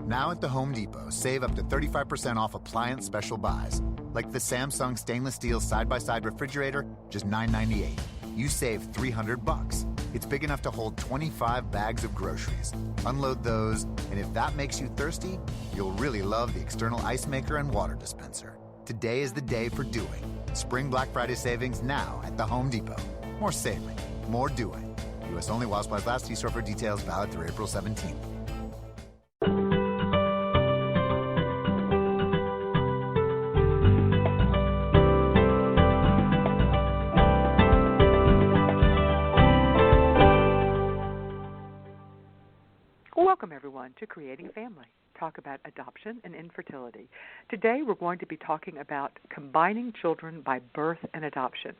Now at the Home Depot, save up to 35% off appliance special buys, like the Samsung stainless steel side-by-side refrigerator, just $9.98. You save $300. It's big enough to hold 25 bags of groceries. Unload those, and if that makes you thirsty, you'll really love the external ice maker and water dispenser. Today is the day for doing. Spring Black Friday savings now at the Home Depot. More saving, more doing. U.S. only while supplies last. See store for details. Valid through April 17th. Welcome, everyone, to Creating a Family. Talk about adoption and infertility. Today, we're going to be talking about combining children by birth and adoption.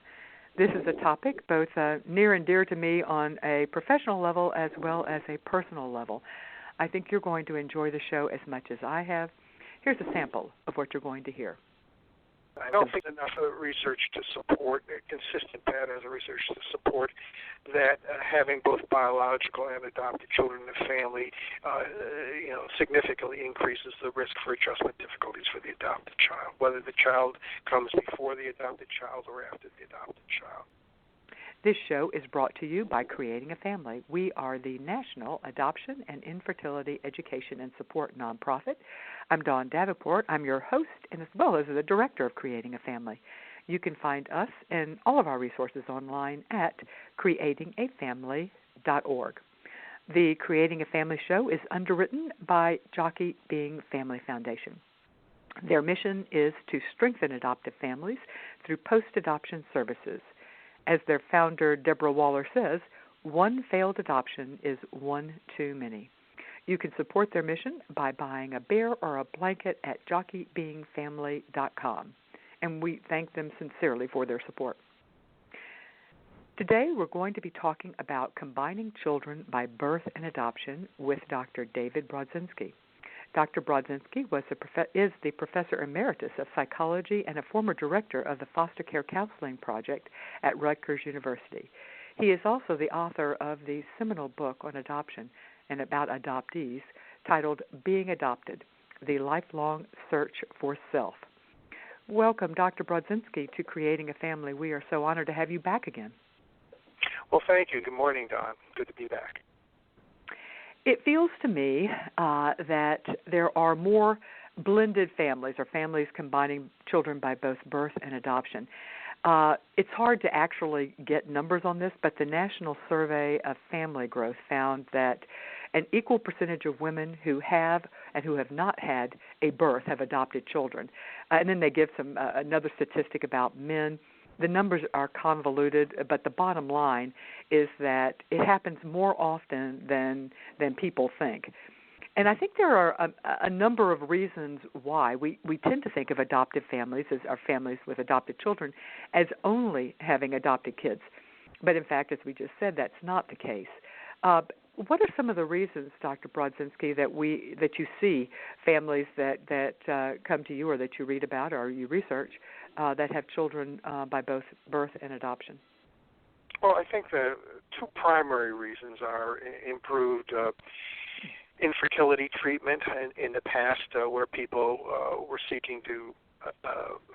This is a topic both near and dear to me on a professional level as well as a personal level. I think you're going to enjoy the show as much as I have. Here's a sample of what you're going to hear. I don't think enough research to support, consistent patterns of research to support that having both biological and adopted children in the family, significantly increases the risk for adjustment difficulties for the adopted child, whether the child comes before the adopted child or after the adopted child. This show is brought to you by Creating a Family. We are the National Adoption and Infertility Education and Support nonprofit. I'm Dawn Davenport. I'm your host and as well as the director of Creating a Family. You can find us and all of our resources online at creatingafamily.org. The Creating a Family show is underwritten by Jockey Being Family Foundation. Their mission is to strengthen adoptive families through post-adoption services. As their founder, Deborah Waller, says, one failed adoption is one too many. You can support their mission by buying a bear or a blanket at jockeybeingfamily.com, and we thank them sincerely for their support. Today, we're going to be talking about combining children by birth and adoption with Dr. David Brodzinsky. Dr. Brodzinsky is the Professor Emeritus of Psychology and a former director of the Foster Care Counseling Project at Rutgers University. He is also the author of the seminal book on adoption and about adoptees titled Being Adopted, The Lifelong Search for Self. Welcome, Dr. Brodzinsky, to Creating a Family. We are so honored to have you back again. Well, thank you. Good morning, Don. Good to be back. It feels to me that there are more blended families or families combining children by both birth and adoption. It's hard to actually get numbers on this, but the National Survey of Family Growth found that an equal percentage of women who have and who have not had a birth have adopted children. And then they give another statistic about men. The numbers are convoluted, but the bottom line is that it happens more often than people think. And I think there are a number of reasons why we tend to think of adoptive families as our families with adopted children as only having adopted kids. But in fact, as we just said, that's not the case. What are some of the reasons, Dr. Brodzinsky, that you see families that come to you or that you read about or you research that have children by both birth and adoption? Well, I think the two primary reasons are improved infertility treatment in the past where people were seeking to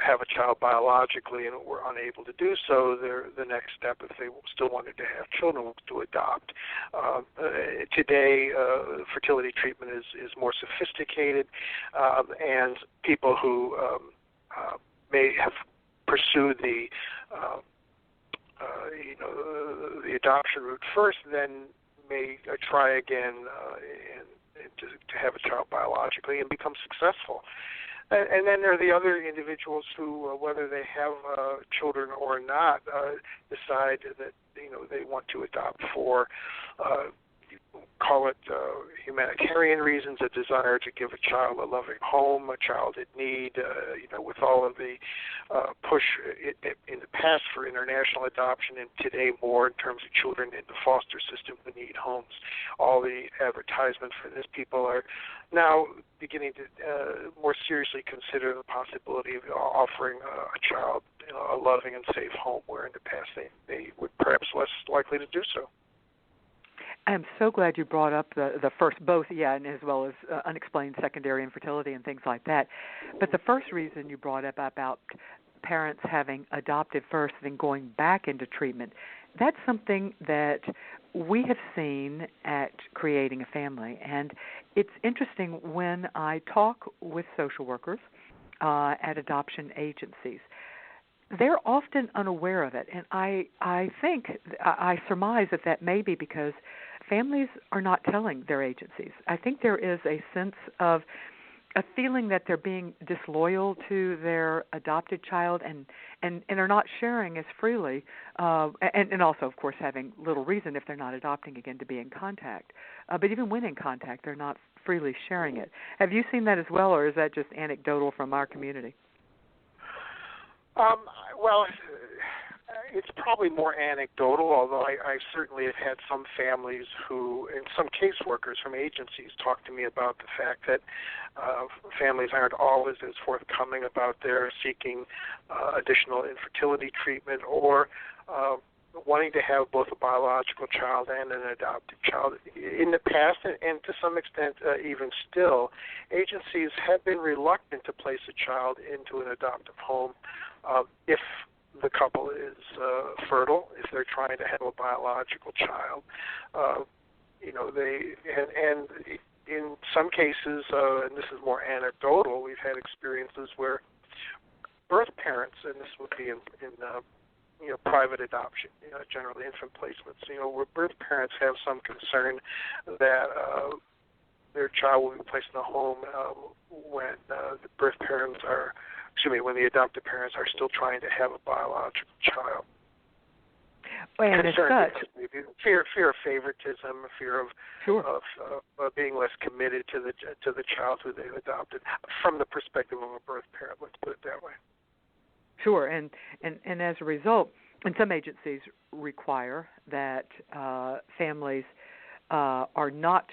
have a child biologically and were unable to do so. The next step, if they still wanted to have children, was to adopt. Today, fertility treatment is more sophisticated, and people who may have pursued the adoption route first, then may try again to have a child biologically and become successful. And then there are the other individuals who, whether they have children or not, decide that they want to adopt for call it humanitarian reasons, a desire to give a child a loving home, a child in need, with all of the push in the past for international adoption and today more in terms of children in the foster system who need homes. All the advertisements for this, people are now beginning to more seriously consider the possibility of offering a child a loving and safe home where in the past they were perhaps less likely to do so. I'm so glad you brought up the first, both, and as well as unexplained secondary infertility and things like that. But the first reason you brought up about parents having adopted first and then going back into treatment, that's something that we have seen at Creating a Family. And it's interesting when I talk with social workers at adoption agencies. They're often unaware of it, and I surmise that may be because families are not telling their agencies. I think there is a sense of a feeling that they're being disloyal to their adopted child and are not sharing as freely, and also, of course, having little reason if they're not adopting again to be in contact. But even when in contact, they're not freely sharing it. Have you seen that as well, or is that just anecdotal from our community? Well, it's probably more anecdotal, although I certainly have had some families who, and some caseworkers from agencies talk to me about the fact that families aren't always as forthcoming about their seeking additional infertility treatment or wanting to have both a biological child and an adopted child. In the past, and to some extent even still, agencies have been reluctant to place a child into an adoptive home if the couple is fertile, if they're trying to have a biological child. They and in some cases, and this is more anecdotal, we've had experiences where birth parents, and this would be in private adoption, generally infant placements, where birth parents have some concern that their child will be placed in a home when when the adoptive parents are still trying to have a biological child. And as such, fear of favoritism, fear of being less committed to the child who they've adopted, from the perspective of a birth parent. Let's put it that way. Sure, and as a result, and some agencies require that families are not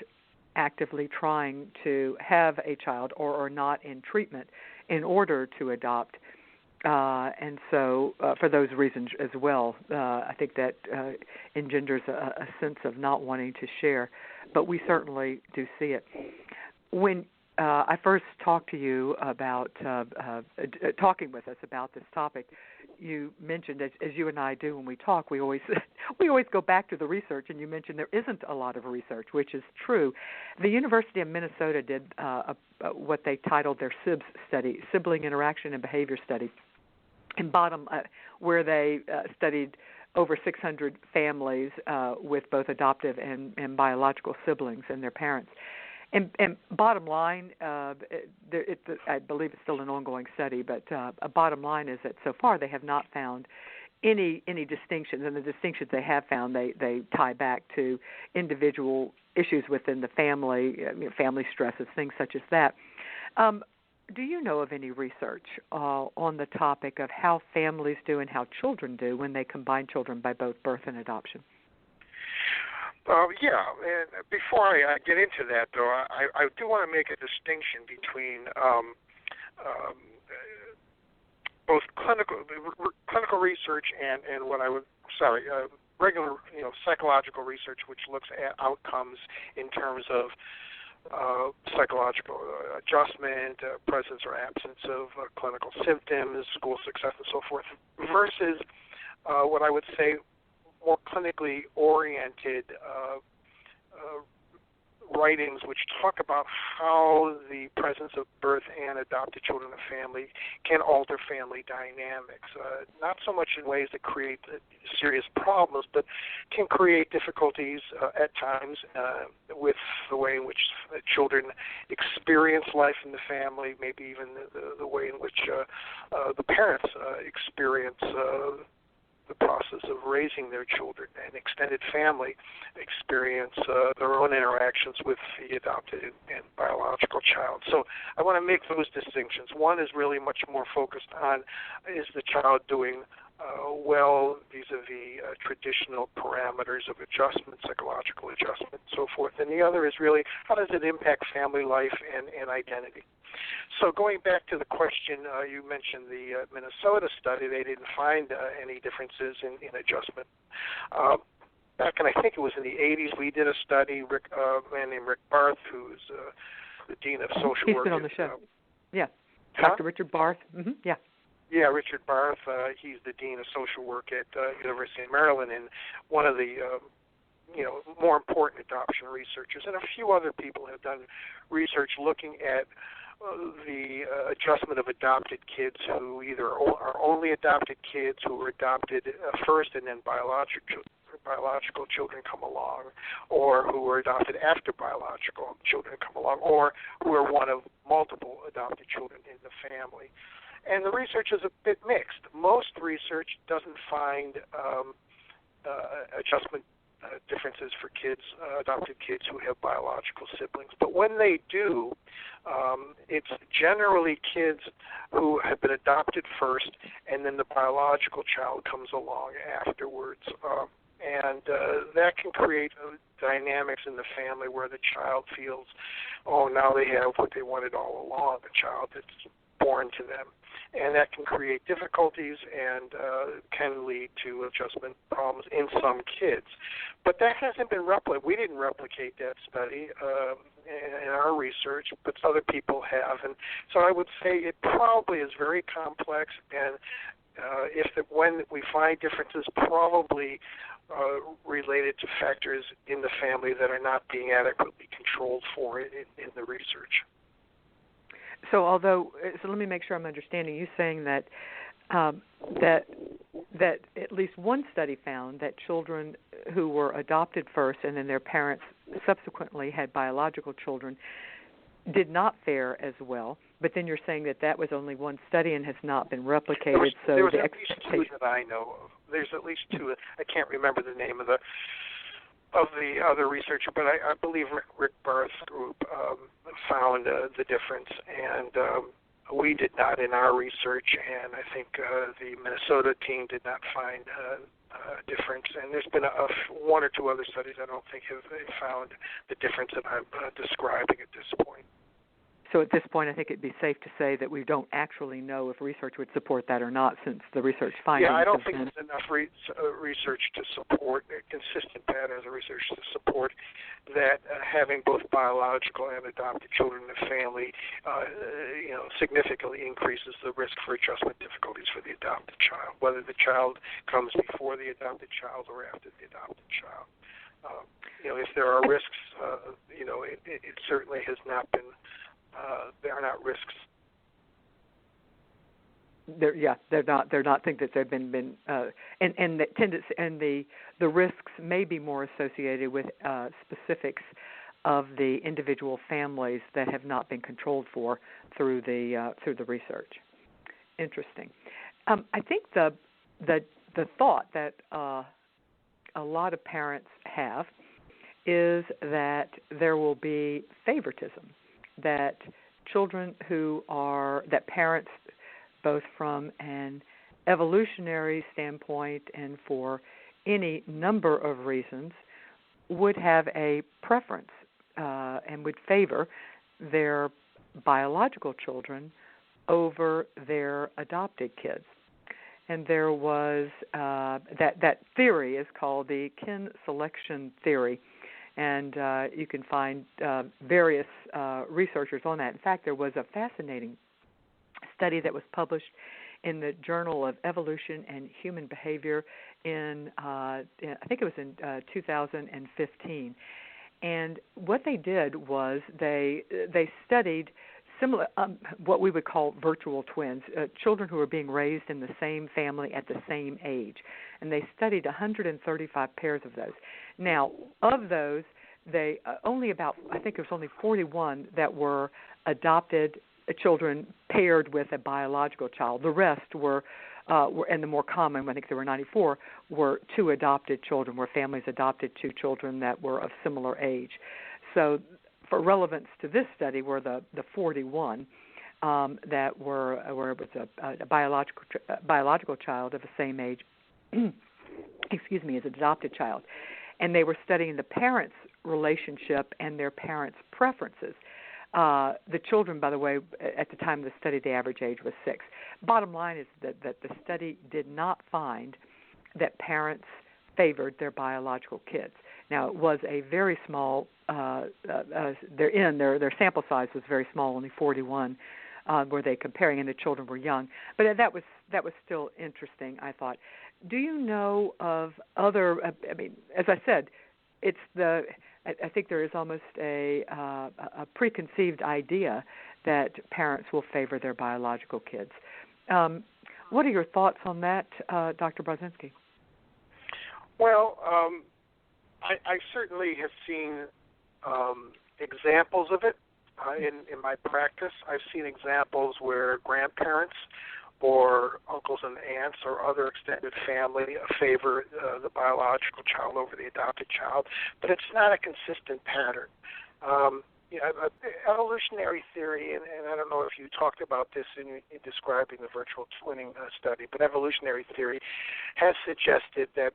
actively trying to have a child or are not in treatment in order to adopt. And so for those reasons as well, I think that engenders a sense of not wanting to share. But we certainly do see it. When I first talked to you about talking with us about this topic, you mentioned, as you and I do when we talk, we always go back to the research, and you mentioned there isn't a lot of research, which is true. The University of Minnesota did what they titled their SIBS study, Sibling Interaction and Behavior Study, where they studied over 600 families with both adoptive and biological siblings and their parents. And bottom line, I believe it's still an ongoing study, but a bottom line is that so far they have not found any distinctions, and the distinctions they have found, they tie back to individual issues within the family, family stresses, things such as that. Do you know of any research on the topic of how families do and how children do when they combine children by both birth and adoption? And before I get into that, though, I do want to make a distinction between both clinical research and what I would regular psychological research, which looks at outcomes in terms of psychological adjustment, presence or absence of clinical symptoms, school success, and so forth, versus what I would say more clinically oriented writings which talk about how the presence of birth and adopted children in a family can alter family dynamics, not so much in ways that create serious problems, but can create difficulties at times with the way in which children experience life in the family, maybe even the way in which the parents experience the process of raising their children, and extended family experience their own interactions with the adopted and biological child. So I want to make those distinctions. One is really much more focused on, is the child doing well vis-a-vis traditional parameters of adjustment, psychological adjustment, and so forth. And the other is really, how does it impact family life and identity? So going back to the question, you mentioned the Minnesota study. They didn't find any differences in adjustment. back in, I think it was in the 80s, we did a study, a man named Rick Barth, who's the Dean of Social Work. He's been on the show. Yeah. Huh? Dr. Richard Barth. Mm-hmm. Yeah. Yeah, Richard Barth. He's the Dean of Social Work at University of Maryland, and one of the more important adoption researchers. And a few other people have done research looking at the adjustment of adopted kids who either are only adopted kids who were adopted first and then biological children come along, or who were adopted after biological children come along, or who are one of multiple adopted children in the family. And the research is a bit mixed. Most research doesn't find adjustment differences for kids, adopted kids who have biological siblings. But when they do, it's generally kids who have been adopted first, and then the biological child comes along afterwards. And that can create dynamics in the family where the child feels, oh, now they have what they wanted all along, the child that's born to them. And that can create difficulties and can lead to adjustment problems in some kids. But that hasn't been replicated. We didn't replicate that study in our research, but other people have. And so I would say it probably is very complex, and when we find differences, probably related to factors in the family that are not being adequately controlled for in the research. So let me make sure I'm understanding you saying that that at least one study found that children who were adopted first and then their parents subsequently had biological children did not fare as well. But then you're saying that was only one study and has not been replicated. There was at least two that I know of. There's at least two. I can't remember the name of the other researcher, but I believe Rick Barth's group found the difference, and we did not in our research, and I think the Minnesota team did not find a difference. And there's been one or two other studies I don't think have found the difference that I'm describing at this point. So at this point, I think it'd be safe to say that we don't actually know if research would support that or not, since the research findings. Yeah, I don't think there's enough research to support consistent patterns of research to support that having both biological and adopted children in the family, significantly increases the risk for adjustment difficulties for the adopted child, whether the child comes before the adopted child or after the adopted child. If there are risks, it certainly has not been. They are not risks. They're not. They're not. Think that they've been and the tendency and the risks may be more associated with specifics of the individual families that have not been controlled for through the research. Interesting. I think the thought that a lot of parents have is that there will be favoritism. That that parents, both from an evolutionary standpoint and for any number of reasons, would have a preference and would favor their biological children over their adopted kids. And there was that theory is called the kin selection theory. And you can find various researchers on that. In fact, there was a fascinating study that was published in the Journal of Evolution and Human Behavior I think it was in 2015. And what they did was they studied similar, what we would call virtual twins, children who were being raised in the same family at the same age. And they studied 135 pairs of those. Now, of those, they only 41 that were adopted children paired with a biological child. The rest were and the more common, I think there were 94, were two adopted children, where families adopted two children that were of similar age. So for relevance to this study were the 41 that where it was a biological child of the same age, as an adopted child. And they were studying the parents' relationship and their parents' preferences. The children, by the way, at the time of the study, the average age was 6. Bottom line is that the study did not find that parents favored their biological kids. Now, it was a very small, their sample size was very small, only 41 were they comparing, and the children were young. But that was still interesting, I thought. Do you know of other, I mean, as I said, I think there is almost a preconceived idea that parents will favor their biological kids. What are your thoughts on that, Dr. Brodzinsky? Well, I certainly have seen examples of it in my practice. I've seen examples where grandparents or uncles and aunts or other extended family favor the biological child over the adopted child, but it's not a consistent pattern. Evolutionary theory, and I don't know if you talked about this in describing the virtual twinning study, but evolutionary theory has suggested that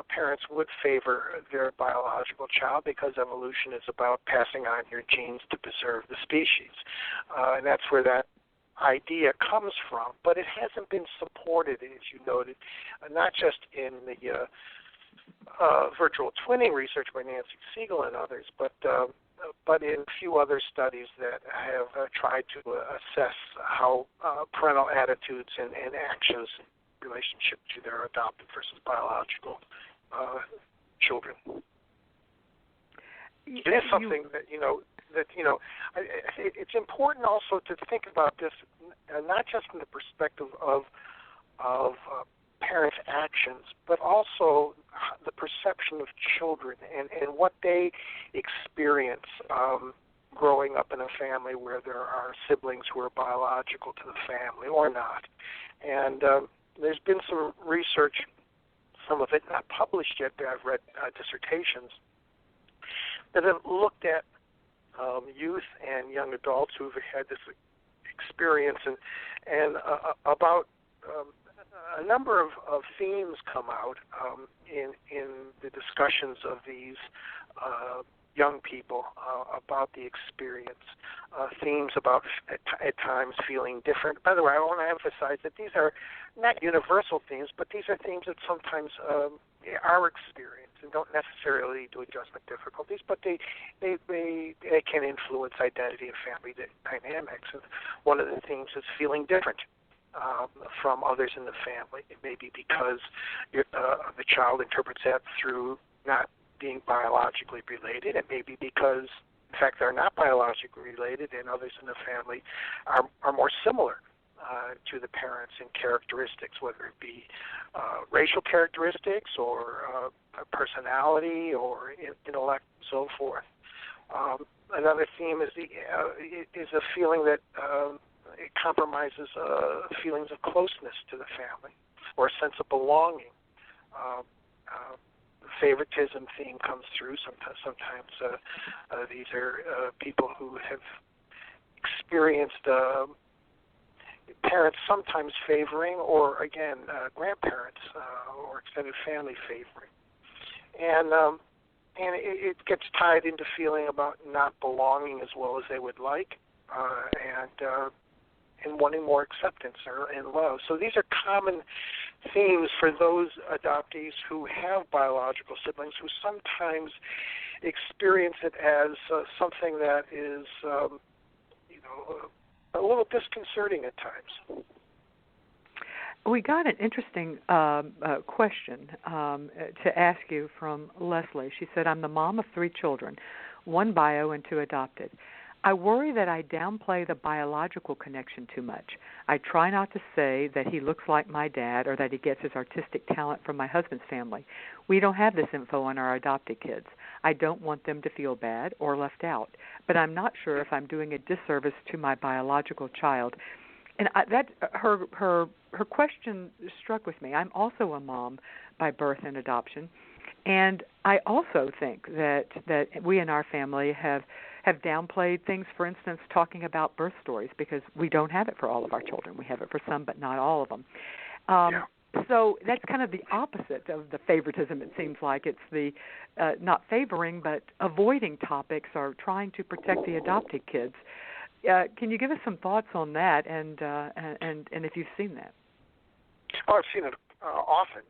parents would favor their biological child because evolution is about passing on your genes to preserve the species. And that's where that idea comes from. But it hasn't been supported, as you noted, not just in the virtual twinning research by Nancy Siegel and others, but in a few other studies that have tried to assess how parental attitudes and actions relationship to their adopted versus biological children. It is something that it's important also to think about this not just from the perspective of parents' actions, but also the perception of children and what they experience growing up in a family where there are siblings who are biological to the family or not. And there's been some research, some of it not published yet, but I've read dissertations that have looked at youth and young adults who've had this experience, and about a number of themes come out in the discussions of these young people about the experience. Themes about at times feeling different. By the way, I want to emphasize that these are not universal themes, but these are themes that sometimes are experienced and don't necessarily lead to adjustment difficulties, but they can influence identity and family dynamics. And one of the themes is feeling different from others in the family. It may be because the child interprets that through not being biologically related. It may be because, in fact, they're not biologically related and others in the family are more similar to the parents in characteristics, whether it be racial characteristics or personality or intellect and so forth. Another theme is a feeling that it compromises feelings of closeness to the family or a sense of belonging. Favoritism theme comes through. Sometimes these are people who have experienced parents sometimes favoring, or again, grandparents or extended family favoring, and it gets tied into feeling about not belonging as well as they would like, and wanting more acceptance and love. So these are common themes for those adoptees who have biological siblings who sometimes experience it as something that is, a little disconcerting at times. We got an interesting question to ask you from Leslie. She said, I'm the mom of 3 children, 1 bio and 2 adopted. I worry that I downplay the biological connection too much. I try not to say that he looks like my dad or that he gets his artistic talent from my husband's family. We don't have this info on our adopted kids. I don't want them to feel bad or left out, but I'm not sure if I'm doing a disservice to my biological child. And her question struck with me. I'm also a mom by birth and adoption, and I also think that we in our family have downplayed things, for instance, talking about birth stories, because we don't have it for all of our children. We have it for some, but not all of them. So that's kind of the opposite of the favoritism, it seems like. It's the not favoring, but avoiding topics or trying to protect the adopted kids. Can you give us some thoughts on that, and if you've seen that? Oh, I've seen it often.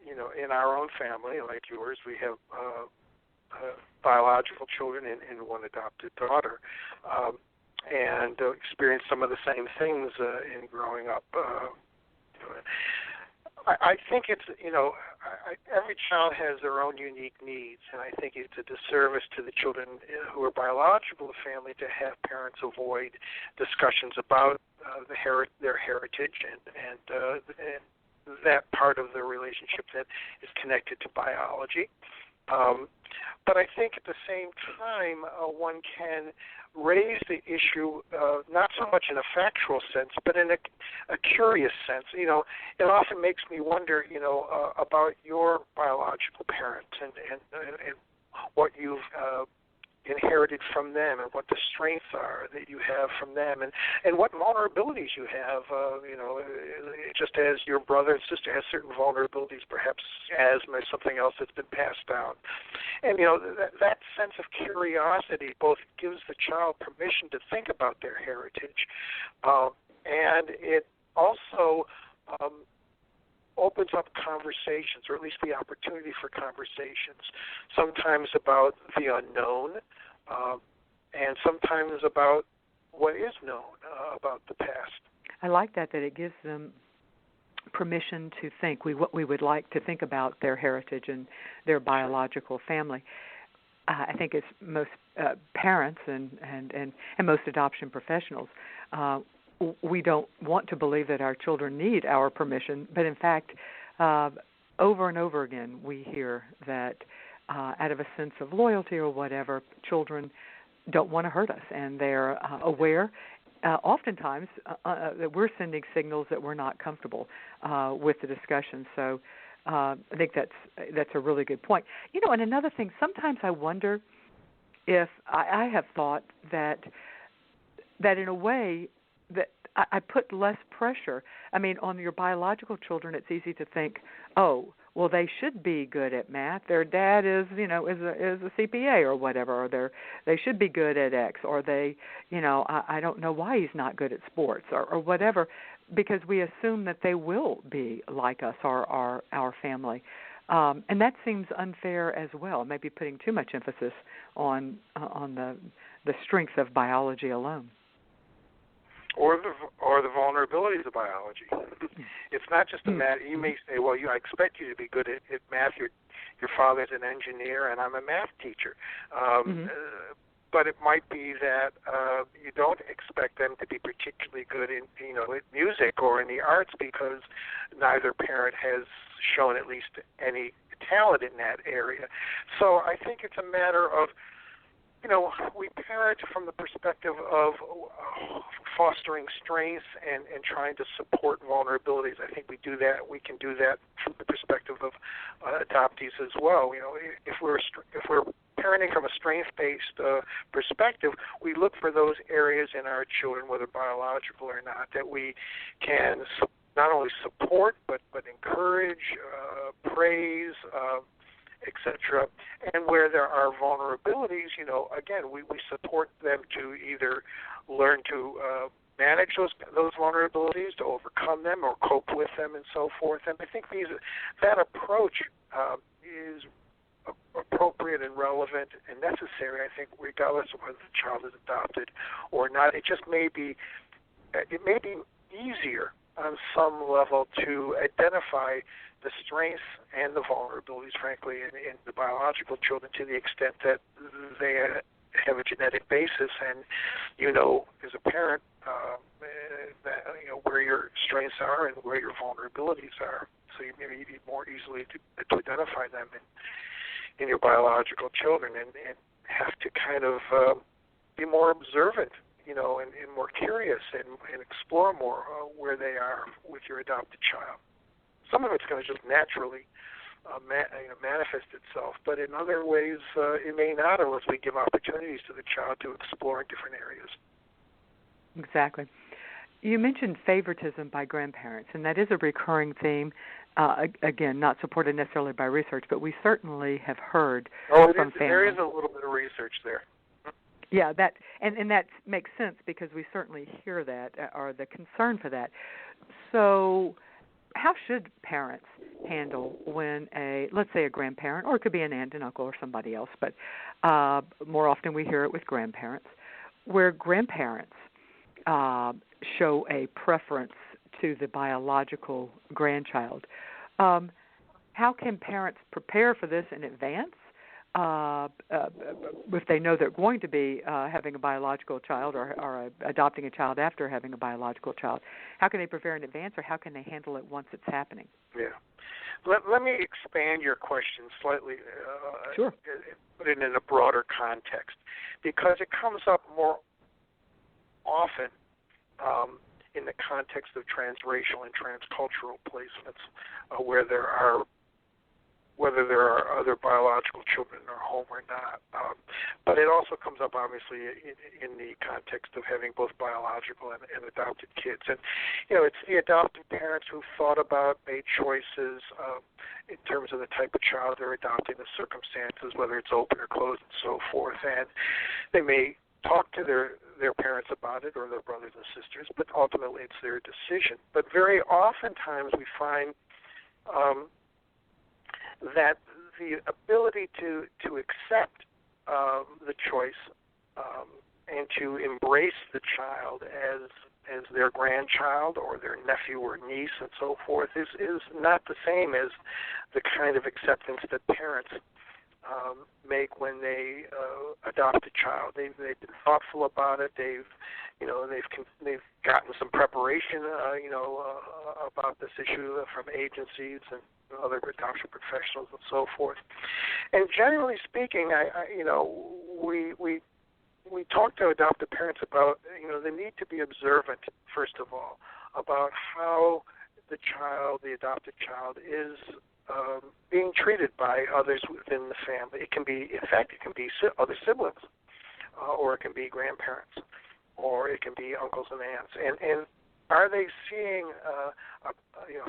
in our own family, like yours, we have biological children and one adopted daughter, and experienced some of the same things in growing up. I think it's, every child has their own unique needs, and I think it's a disservice to the children who are biological to family to have parents avoid discussions about their heritage and that part of the relationship that is connected to biology. But I think at the same time, one can raise the issue not so much in a factual sense, but in a curious sense. It often makes me wonder, about your biological parents and what you've inherited from them, and what the strengths are that you have from them, and what vulnerabilities you have. Just as your brother and sister has certain vulnerabilities, perhaps asthma or something else that's been passed down. And that sense of curiosity both gives the child permission to think about their heritage, and it also opens up conversations, or at least the opportunity for conversations, sometimes about the unknown, and sometimes about what is known about the past. I like that it gives them permission to think what we would like to think about their heritage and their biological family. I think it's most parents and most adoption professionals, we don't want to believe that our children need our permission, but in fact, over and over again, we hear that out of a sense of loyalty or whatever, children don't want to hurt us, and they're aware oftentimes that we're sending signals that we're not comfortable with the discussion. So I think that's a really good point. And another thing, sometimes I wonder if I have thought that in a way that I put less pressure. I mean, on your biological children, it's easy to think, oh, well, they should be good at math. Their dad is a CPA or whatever, or they should be good at X, or they, I don't know why he's not good at sports or whatever, because we assume that they will be like us or our family. And that seems unfair as well, maybe putting too much emphasis on the strength of biology alone. Or the vulnerabilities of biology. It's not just a matter. You may say, "Well, I expect you to be good at math. Your father's an engineer, and I'm a math teacher." But it might be that you don't expect them to be particularly good in at music or in the arts, because neither parent has shown at least any talent in that area. So I think it's a matter of we parent from the perspective of fostering strengths and trying to support vulnerabilities. I think we do that. We can do that from the perspective of adoptees as well. If we're parenting from a strength-based perspective, we look for those areas in our children, whether biological or not, that we can not only support but encourage, praise, etc. And where there are vulnerabilities, again, we support them to either learn to manage those vulnerabilities, to overcome them or cope with them, and so forth. And I think that approach is appropriate and relevant and necessary, I think, regardless of whether the child is adopted or not. It may be easier on some level to identify the strengths and the vulnerabilities, frankly, in the biological children, to the extent that they have a genetic basis, and as a parent, that, where your strengths are and where your vulnerabilities are. So you maybe be more easily to identify them in your biological children, and have to kind of be more observant, and more curious, and explore more where they are with your adopted child. Some of it's going to just naturally manifest itself, but in other ways it may not, unless we give opportunities to the child to explore in different areas. Exactly. You mentioned favoritism by grandparents, and that is a recurring theme. Again, not supported necessarily by research, but we certainly have heard from families. There is a little bit of research there. Yeah, that makes sense, because we certainly hear that, or the concern for that. So how should parents handle when let's say a grandparent, or it could be an aunt and uncle or somebody else, but more often we hear it with grandparents, where grandparents show a preference to the biological grandchild. How can parents prepare for this in advance? If they know they're going to be having a biological child or adopting a child after having a biological child, how can they prepare in advance, or how can they handle it once it's happening? Yeah. Let me expand your question slightly. Sure. Put it in a broader context, because it comes up more often in the context of transracial and transcultural placements, whether there are other biological children in our home or not. But it also comes up, obviously, in the context of having both biological and adopted kids. And, it's the adopted parents who've thought about, made choices in terms of the type of child they're adopting, the circumstances, whether it's open or closed and so forth. And they may talk to their parents about it, or their brothers and sisters, but ultimately it's their decision. But very oftentimes we find that the ability to accept the choice and to embrace the child as their grandchild or their nephew or niece and so forth is not the same as the kind of acceptance that parents make when they adopt a child. They've been thoughtful about it. They've gotten some preparation about this issue from agencies and other adoption professionals and so forth. And generally speaking, we talk to adoptive parents about the need to be observant, first of all, about how the adopted child is being treated by others within the family. It can be other siblings, or it can be grandparents, or it can be uncles and aunts. And are they seeing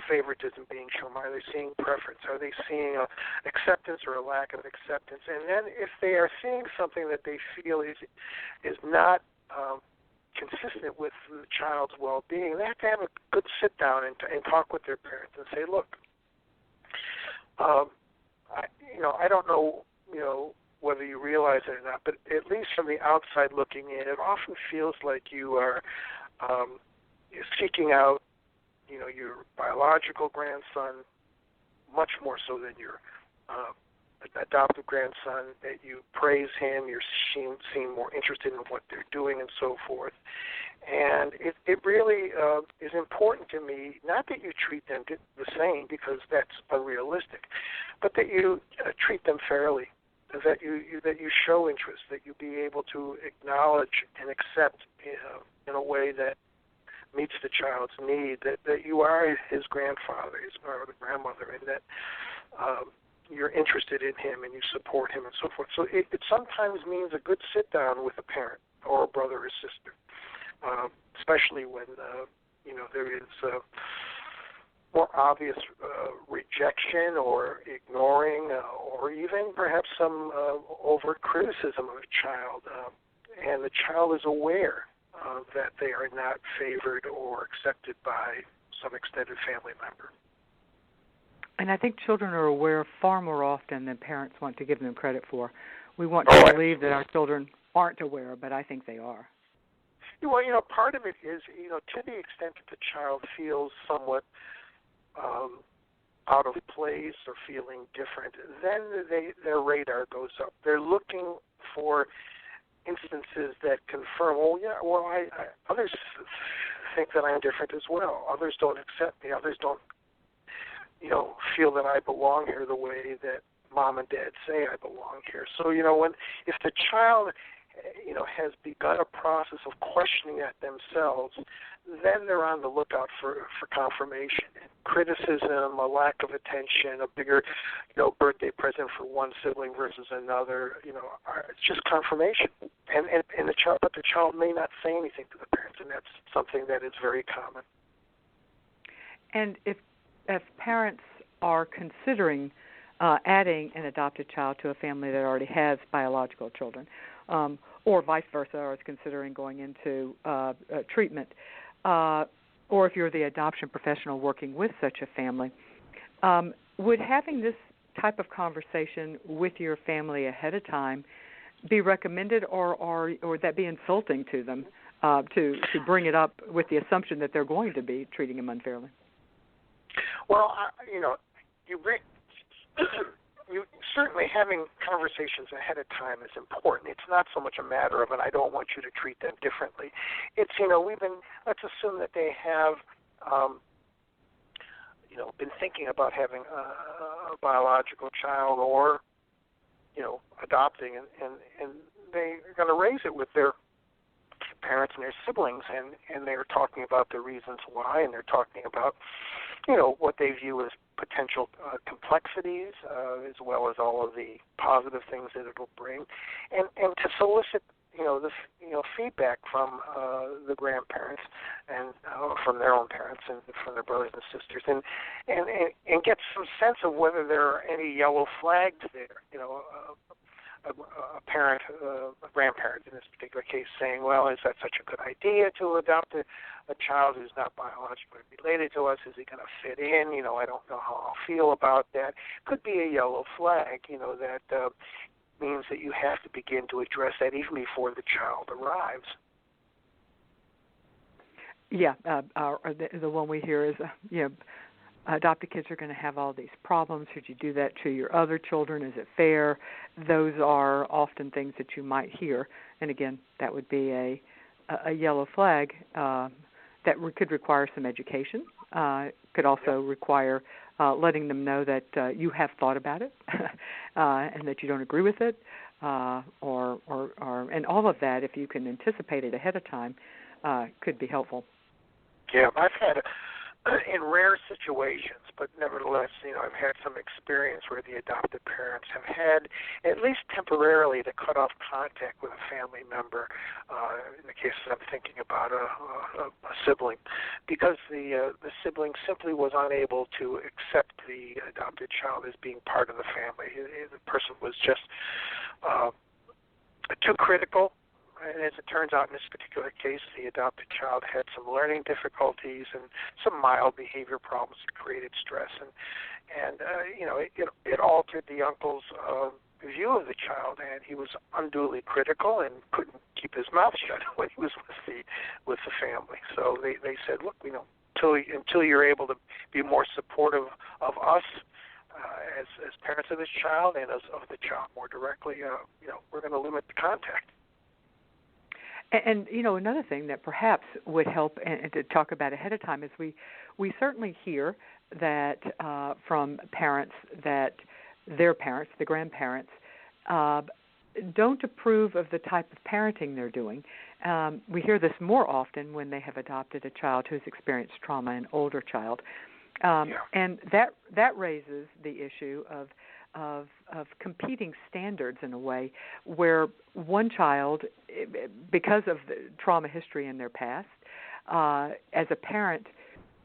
favoritism being shown? Are they seeing preference? Are they seeing acceptance or a lack of acceptance? And then if they are seeing something that they feel is not consistent with the child's well-being, they have to have a good sit-down and talk with their parents and say, look, I don't know, whether you realize it or not, but at least from the outside looking in, it often feels like you are seeking out, your biological grandson much more so than your adoptive grandson, that you praise him, you seem more interested in what they're doing and so forth. And it really is important to me, not that you treat them the same, because that's unrealistic, but that you treat them fairly, that you show interest, that you be able to acknowledge and accept in a way that meets the child's need, that you are his grandfather or the grandmother, and that you're interested in him and you support him and so forth. So it sometimes means a good sit-down with a parent or a brother or sister, especially when there is more obvious rejection or ignoring or even perhaps some overt criticism of a child, and the child is aware that they are not favored or accepted by some extended family member. And I think children are aware far more often than parents want to give them credit for. We want to believe that our children aren't aware, but I think they are. Well, part of it is, to the extent that the child feels somewhat out of place or feeling different, then their radar goes up. They're looking for instances that confirm, others think that I'm different as well. Others don't accept me. Others don't, feel that I belong here the way that mom and dad say I belong here. So, if the child, has begun a process of questioning that themselves, then they're on the lookout for confirmation. Criticism, a lack of attention, a bigger, birthday present for one sibling versus another, it's just confirmation. And the child may not say anything to the parents, and that's something that is very common. And if parents are considering adding an adopted child to a family that already has biological children, or vice versa, or is considering going into treatment, or if you're the adoption professional working with such a family, would having this type of conversation with your family ahead of time be recommended, or would that be insulting to them to bring it up with the assumption that they're going to be treating them unfairly? Well, you certainly having conversations ahead of time is important. It's not so much a matter of, and I don't want you to treat them differently. It's, let's assume that they have, been thinking about having a biological child or, adopting, and they're going to raise it with their parents and their siblings, and they're talking about the reasons why, and they're talking about, what they view as potential complexities, as well as all of the positive things that it'll bring, and to solicit, feedback from the grandparents and from their own parents and from their brothers and sisters, and get some sense of whether there are any yellow flags there. A parent, a grandparent in this particular case, saying, well, is that such a good idea to adopt a child who's not biologically related to us? Is he going to fit in? I don't know how I'll feel about that. Could be a yellow flag, that means that you have to begin to address that even before the child arrives. Yeah, the one we hear is, adopted kids are going to have all these problems. Should you do that to your other children? Is it fair? Those are often things that you might hear. And again, that would be a yellow flag that could require some education. Could also require letting them know that you have thought about it and that you don't agree with it, or and all of that, if you can anticipate it ahead of time, could be helpful. Yeah, I've had in rare situations, but nevertheless, I've had some experience where the adopted parents have had, at least temporarily, to cut off contact with a family member, in the cases I'm thinking about a sibling, because the sibling simply was unable to accept the adopted child as being part of the family. The person was just too critical. And as it turns out, in this particular case, the adopted child had some learning difficulties and some mild behavior problems that created stress, and it altered the uncle's view of the child, and he was unduly critical and couldn't keep his mouth shut when he was with the family. So they said, look, until you're able to be more supportive of us as parents of this child and of the child more directly, we're going to limit the contact. And another thing that perhaps would help and to talk about ahead of time is we certainly hear that from parents that their parents, the grandparents, don't approve of the type of parenting they're doing. We hear this more often when they have adopted a child who's experienced trauma, an older child. And that raises the issue of competing standards in a way where one child, because of the trauma history in their past, as a parent,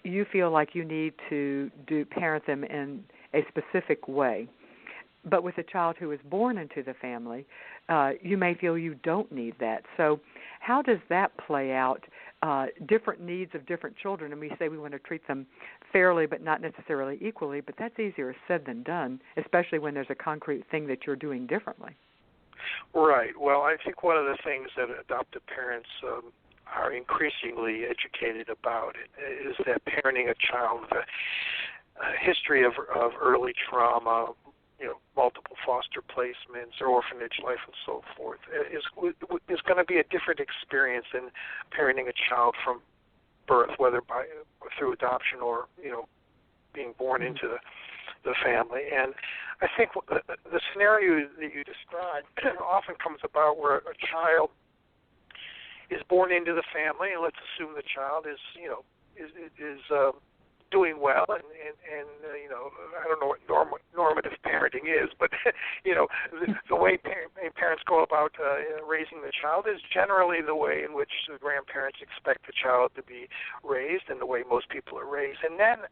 you feel like you need to parent them in a specific way. But with a child who is born into the family, you may feel you don't need that. So how does that play out? Different needs of different children, and we say we want to treat them fairly but not necessarily equally, but that's easier said than done, especially when there's a concrete thing that you're doing differently. Right. Well, I think one of the things that adoptive parents are increasingly educated about is that parenting a child with a history of early trauma, multiple foster placements or orphanage life and so forth, is going to be a different experience than parenting a child from birth, whether through adoption or being born into the family. And I think the scenario that you described often comes about where a child is born into the family, and let's assume the child is doing well, and I don't know what normative parenting is, but the way parents go about raising the child is generally the way in which the grandparents expect the child to be raised and the way most people are raised. And then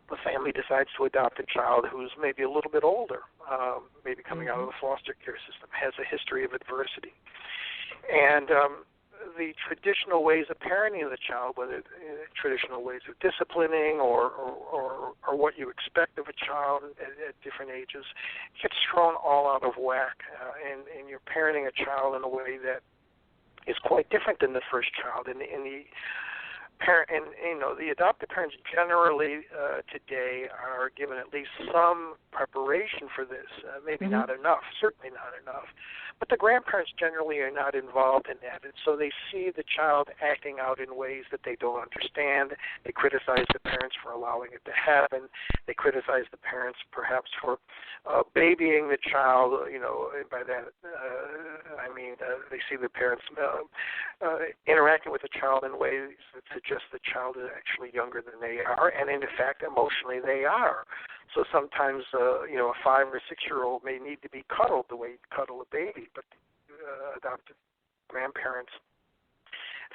the family decides to adopt a child who's maybe a little bit older, maybe coming out of the foster care system, has a history of adversity. And the traditional ways of parenting the child, whether traditional ways of disciplining or what you expect of a child at different ages, gets thrown all out of whack, and you're parenting a child in a way that is quite different than the first child. And the parent, and the adoptive parents generally today are given at least some preparation for this. Maybe not enough, certainly not enough. But the grandparents generally are not involved in that, and so they see the child acting out in ways that they don't understand. They criticize the parents for allowing it to happen. They criticize the parents perhaps for babying the child. And by that I mean they see the parents interacting with the child in ways that suggest the child is actually younger than they are, and in fact, emotionally they are. So sometimes, a 5 or 6-year-old may need to be cuddled the way you cuddle a baby, but adoptive grandparents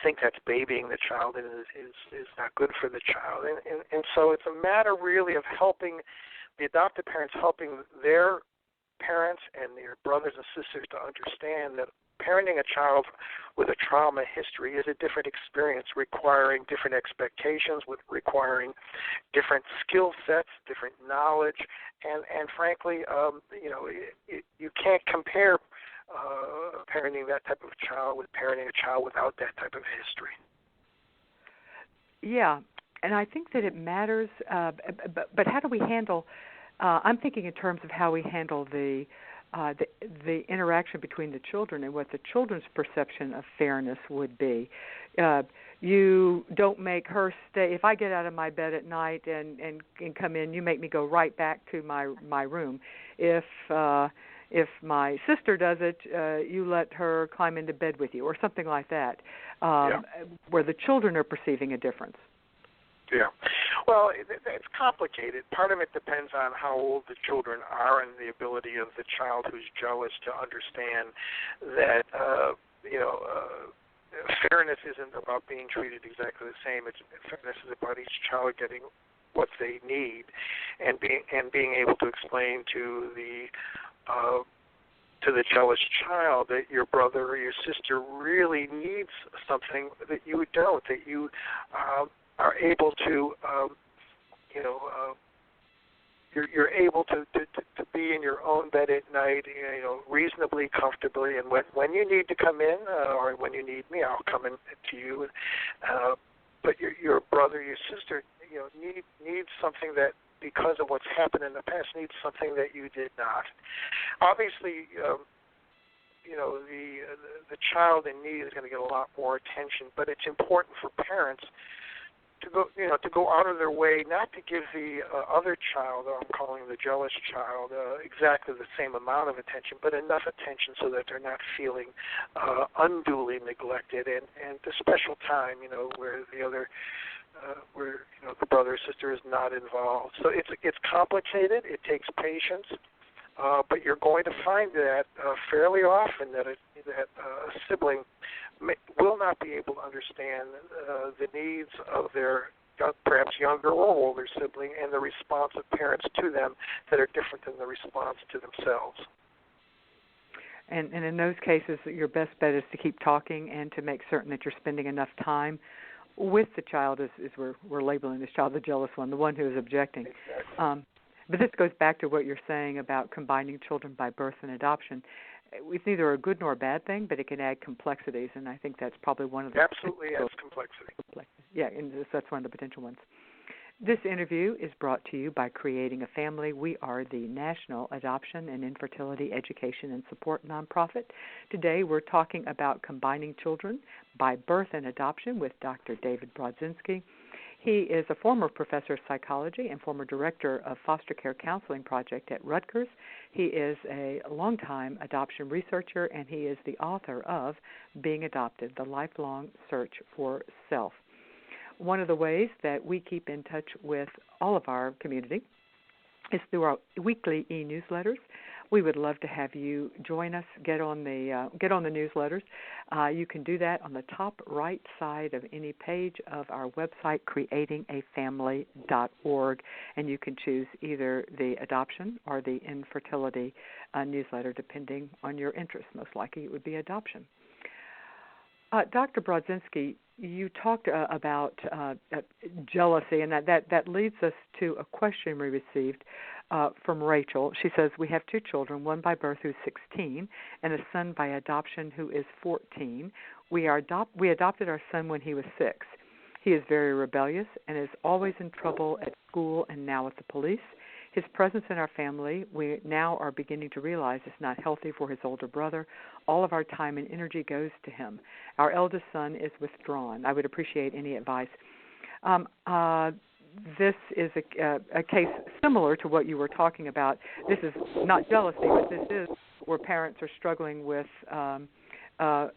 think that's babying the child and is not good for the child. And so it's a matter really of helping the adoptive parents, helping their parents and their brothers and sisters to understand that parenting a child with a trauma history is a different experience, requiring different expectations, requiring different skill sets, different knowledge, and frankly, you can't compare parenting that type of child with parenting a child without that type of history. Yeah, and I think that it matters, but how do we handle, I'm thinking in terms of how we handle the interaction between the children and what the children's perception of fairness would be. You don't make her stay. If I get out of my bed at night and come in, you make me go right back to my room. If my sister does it, you let her climb into bed with you, or something like that, where the children are perceiving a difference. Yeah. Well, it's complicated. Part of it depends on how old the children are and the ability of the child who's jealous to understand that, fairness isn't about being treated exactly the same. Fairness is about each child getting what they need and being able to explain to the jealous child that your brother or your sister really needs something that you don't, that you are able to, you're able to be in your own bed at night, reasonably comfortably. And when you need to come in, or when you need me, I'll come in to you. But your brother, your sister, needs something that, because of what's happened in the past, needs something that you did not. Obviously, the child in need is going to get a lot more attention, but it's important for parents to go out of their way not to give the other child, I'm calling the jealous child, exactly the same amount of attention, but enough attention so that they're not feeling unduly neglected, and the special time, where the other, where the brother or sister is not involved. So it's complicated. It takes patience. But you're going to find that fairly often that a sibling will not be able to understand the needs of their perhaps younger or older sibling and the response of parents to them that are different than the response to themselves. And in those cases, your best bet is to keep talking and to make certain that you're spending enough time with the child, as we're labeling this child the jealous one, the one who is objecting. Exactly. But this goes back to what you're saying about combining children by birth and adoption. It's neither a good nor a bad thing, but it can add complexities, and I think that's probably one of the... Absolutely adds complexity. Yeah, and that's one of the potential ones. This interview is brought to you by Creating a Family. We are the National Adoption and Infertility Education and Support nonprofit. Today we're talking about combining children by birth and adoption with Dr. David Brodzinsky. He is a former professor of psychology and former director of foster care counseling project at Rutgers. He is a longtime adoption researcher, and he is the author of Being Adopted, The Lifelong Search for Self. One of the ways that we keep in touch with all of our community is through our weekly e-newsletters. We would love to have you join us, get on the newsletters. You can do that on the top right side of any page of our website, creatingafamily.org, and you can choose either the adoption or the infertility newsletter, depending on your interest. Most likely it would be adoption. Dr. Brodzinsky, you talked about jealousy, and that leads us to a question we received from Rachel. She says, we have 2 children, one by birth who's 16 and a son by adoption who is 14. We adopted our son when he was 6. He is very rebellious and is always in trouble at school and now with the police. His presence in our family, we now are beginning to realize, is not healthy for his older brother. All of our time and energy goes to him. Our eldest son is withdrawn. I would appreciate any advice. This is a case similar to what you were talking about. This is not jealousy, but this is where parents are struggling with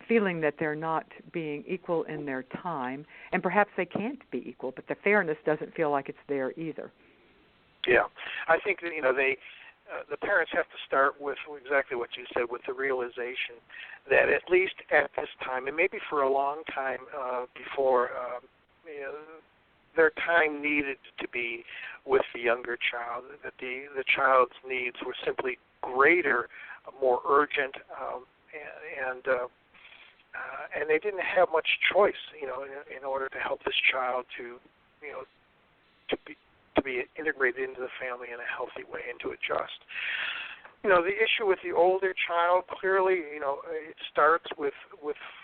feeling that they're not being equal in their time, and perhaps they can't be equal, but the fairness doesn't feel like it's there either. Yeah, I think that, the parents have to start with exactly what you said, with the realization that at least at this time, and maybe for a long time before, their time needed to be with the younger child, that the child's needs were simply greater, more urgent, and they didn't have much choice, in order to help this child to be integrated into the family in a healthy way and to adjust. The issue with the older child, clearly, it starts with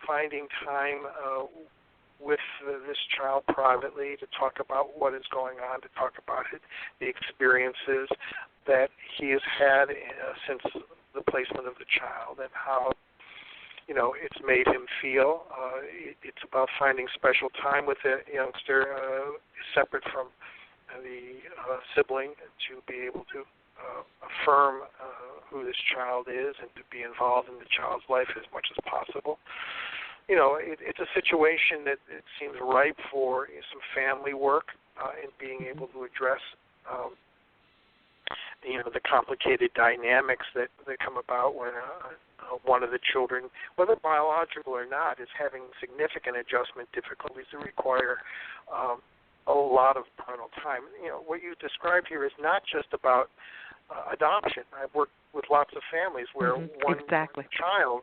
finding time with this child privately to talk about what is going on, to talk about the experiences that he has had since the placement of the child and how, it's made him feel. It's about finding special time with the youngster separate from the sibling to be able to affirm who this child is and to be involved in the child's life as much as possible. It's a situation that it seems ripe for some family work in being able to address the complicated dynamics that come about when one of the children, whether biological or not, is having significant adjustment difficulties that require a lot of parental time. What you described here is not just about adoption. I've worked with lots of families where one child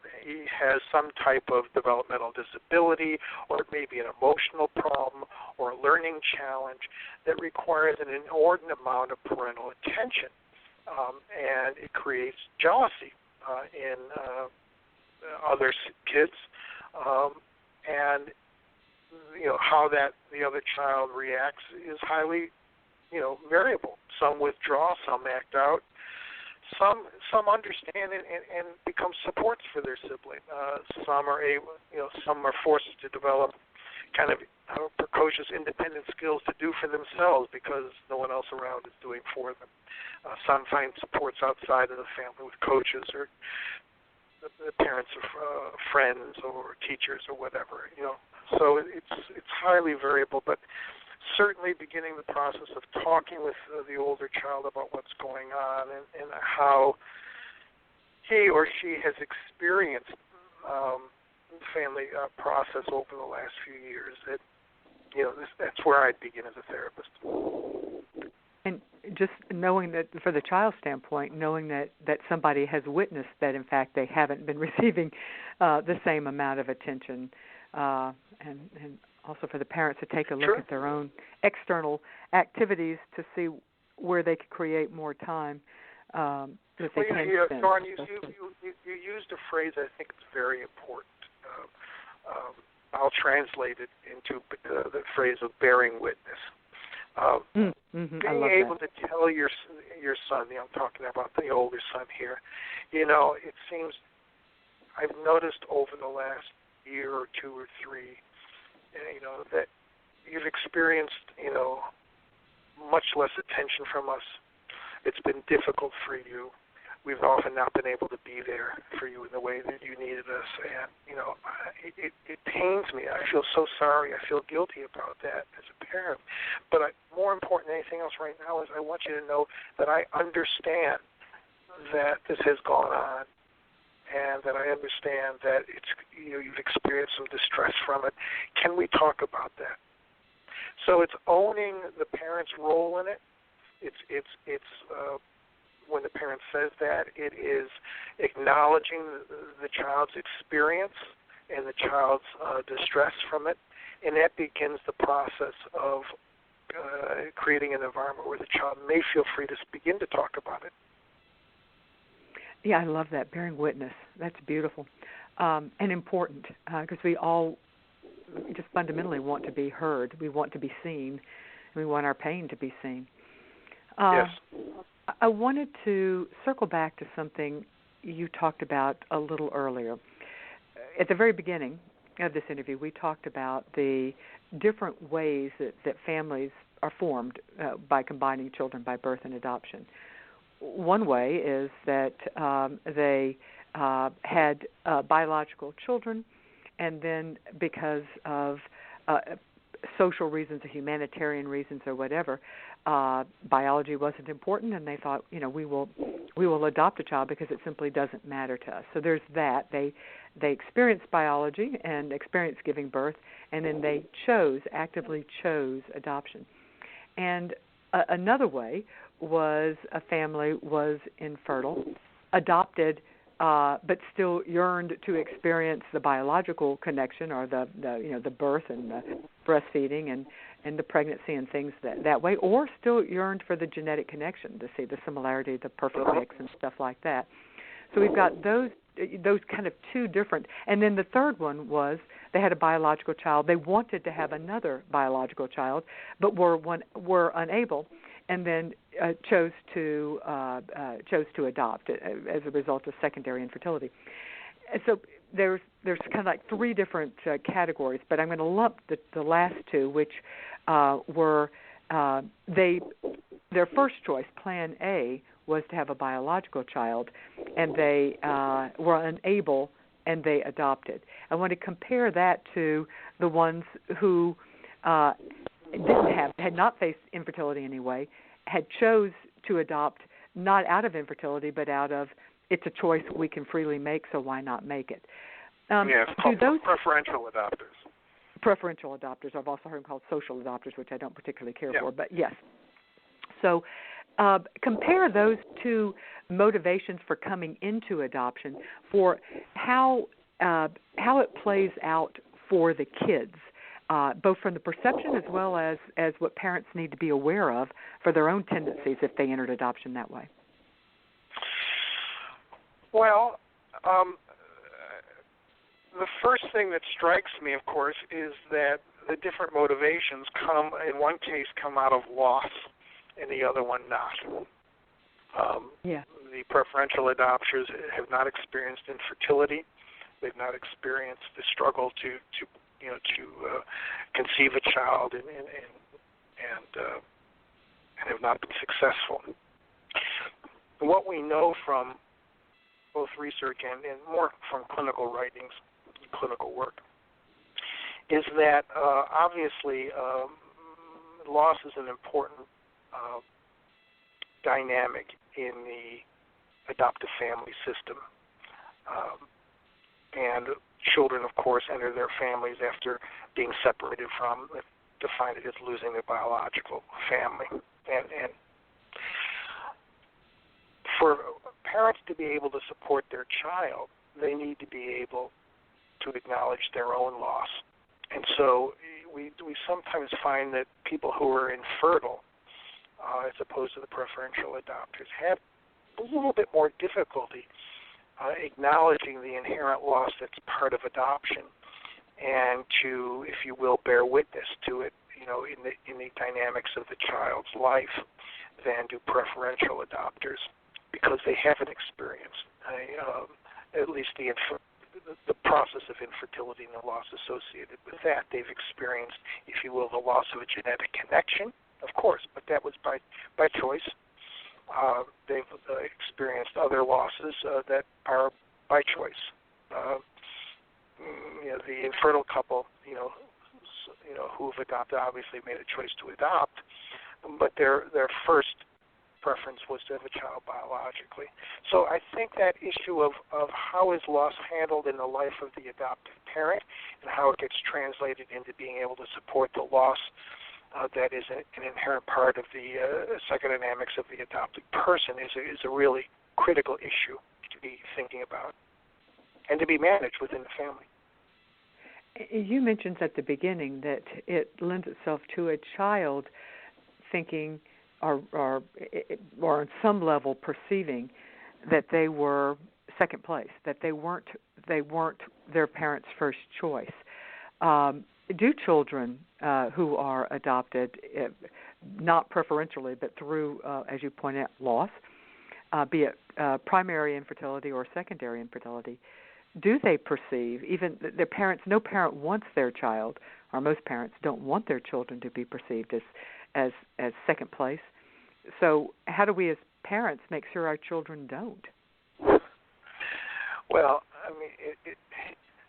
has some type of developmental disability, or it may be an emotional problem or a learning challenge that requires an inordinate amount of parental attention, and it creates jealousy in other kids, and how that the other child reacts is highly, variable. Some withdraw, some act out, some understand and become supports for their sibling. Some are able, some are forced to develop kind of precocious independent skills to do for themselves because no one else around is doing for them. Some find supports outside of the family with coaches or the parents of friends or teachers or whatever. So it's highly variable, but certainly beginning the process of talking with the older child about what's going on and how he or she has experienced the family process over the last few years. That's where I'd begin as a therapist. And just knowing that, for the child's standpoint, knowing that somebody has witnessed that, in fact, they haven't been receiving the same amount of attention, and also for the parents to take a look at their own external activities to see where they could create more time that they can spend. Dawn, you used a phrase I think is very important. I'll translate it into the phrase of bearing witness. Being able to tell your son, I'm talking about the older son here, it seems I've noticed over the last year or 2 or 3, that you've experienced, much less attention from us. It's been difficult for you. We've often not been able to be there for you in the way that you needed us. And, it pains me. I feel so sorry. I feel guilty about that as a parent. But more important than anything else right now is I want you to know that I understand that this has gone on, and that I understand that you've experienced some distress from it. Can we talk about that? So it's owning the parent's role in it. It's when the parent says that, it is acknowledging the child's experience and the child's distress from it, and that begins the process of creating an environment where the child may feel free to begin to talk about it. Yeah, I love that, bearing witness. That's beautiful and important because we all just fundamentally want to be heard. We want to be seen. We want our pain to be seen. Yes. I wanted to circle back to something you talked about a little earlier. At the very beginning of this interview, we talked about the different ways that families are formed by combining children by birth and adoption. One way is that they had biological children, and then because of social reasons or humanitarian reasons or whatever, biology wasn't important, and they thought, we will adopt a child because it simply doesn't matter to us. So there's that. They experienced biology and experienced giving birth, and then they actively chose adoption. And another way was a family was infertile, adopted, but still yearned to experience the biological connection, or the birth and the breastfeeding and the pregnancy and things that way, or still yearned for the genetic connection to see the similarity, the perfect mix and stuff like that. So we've got those kind of two different. And then the third one was they had a biological child. They wanted to have another biological child, but were unable, and then chose to adopt as a result of secondary infertility. And so there's kind of like three different categories, but I'm going to lump the last two, which were their first choice, Plan A, was to have a biological child, and they were unable, and they adopted. I want to compare that to the ones who had not faced infertility anyway, had chose to adopt not out of infertility, but out of it's a choice we can freely make, so why not make it? Yes, called preferential adopters. Preferential adopters. I've also heard them called social adopters, which I don't particularly care for, but yes. So compare those two motivations for coming into adoption for how it plays out for the kids, both from the perception as well as what parents need to be aware of for their own tendencies if they entered adoption that way. Well, the first thing that strikes me, of course, is that the different motivations in one case come out of loss, and the other one not. The preferential adopters have not experienced infertility. They've not experienced the struggle to conceive a child and have not been successful. What we know from both research and more from clinical writings, clinical work, is that obviously loss is an important dynamic in the adoptive family system. And children, of course, enter their families after being separated from, define it as losing their biological family. And for parents to be able to support their child, they need to be able to acknowledge their own loss. And so we sometimes find that people who are infertile, as opposed to the preferential adopters, have a little bit more difficulty acknowledging the inherent loss that's part of adoption, and to, if you will, bear witness to it, in the dynamics of the child's life, than do preferential adopters, because they haven't experienced at least the process of infertility and the loss associated with that. They've experienced, if you will, the loss of a genetic connection, of course, but that was by choice. They've experienced other losses that are by choice. The infertile couple, who've adopted, obviously made a choice to adopt, but their first preference was to have a child biologically. So I think that issue of how is loss handled in the life of the adoptive parent and how it gets translated into being able to support the loss that is an inherent part of the psychodynamics of the adopted person is a really critical issue to be thinking about and to be managed within the family. You mentioned at the beginning that it lends itself to a child thinking or on some level perceiving that they were second place, that they weren't their parents' first choice. Do children who are adopted, not preferentially, but through, as you point out, loss, be it primary infertility or secondary infertility, do they perceive, even their parents, no parent wants their child, or most parents don't want their children to be perceived as second place. So how do we as parents make sure our children don't? Well, I mean,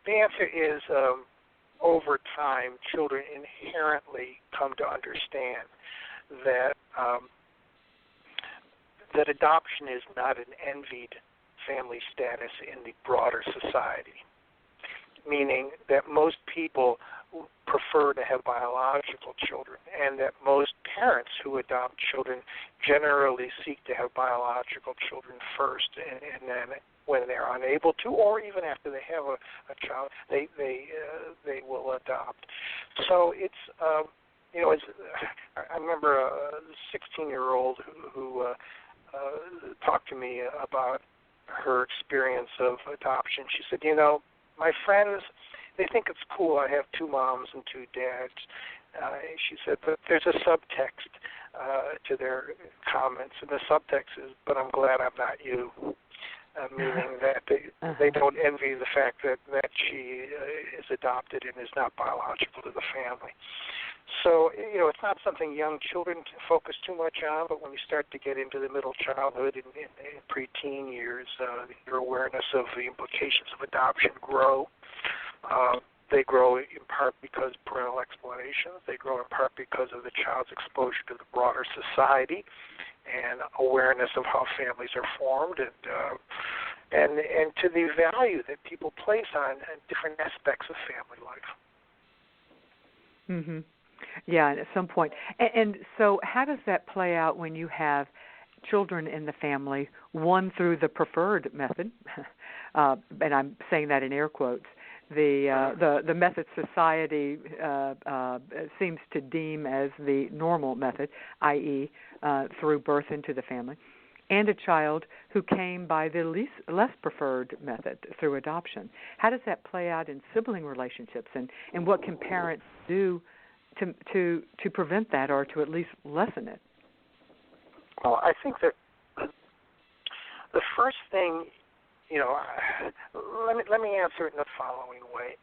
the answer is over time, children inherently come to understand that that adoption is not an envied family status in the broader society, meaning that most people prefer to have biological children, and that most parents who adopt children generally seek to have biological children first, and then when they're unable to, or even after they have a child, they will adopt. So it's I remember a 16-year-old who talked to me about her experience of adoption. She said, my friends, they think it's cool I have two moms and two dads. She said, but there's a subtext to their comments, and the subtext is, but I'm glad I'm not you. Meaning that they don't envy the fact that she is adopted and is not biological to the family. So, it's not something young children can focus too much on, but when you start to get into the middle childhood and preteen years, your awareness of the implications of adoption grow. They grow in part because of parental explanations. They grow in part because of the child's exposure to the broader society and awareness of how families are formed and to the value that people place on different aspects of family life. Mhm. Yeah, and at some point. And so how does that play out when you have children in the family, one through the preferred method, and I'm saying that in air quotes, the method society seems to deem as the normal method, i.e., through birth into the family, and a child who came by the less preferred method through adoption. How does that play out in sibling relationships, and what can parents do to prevent that or to at least lessen it? Well, I think that the first thing, let me answer it in the following way.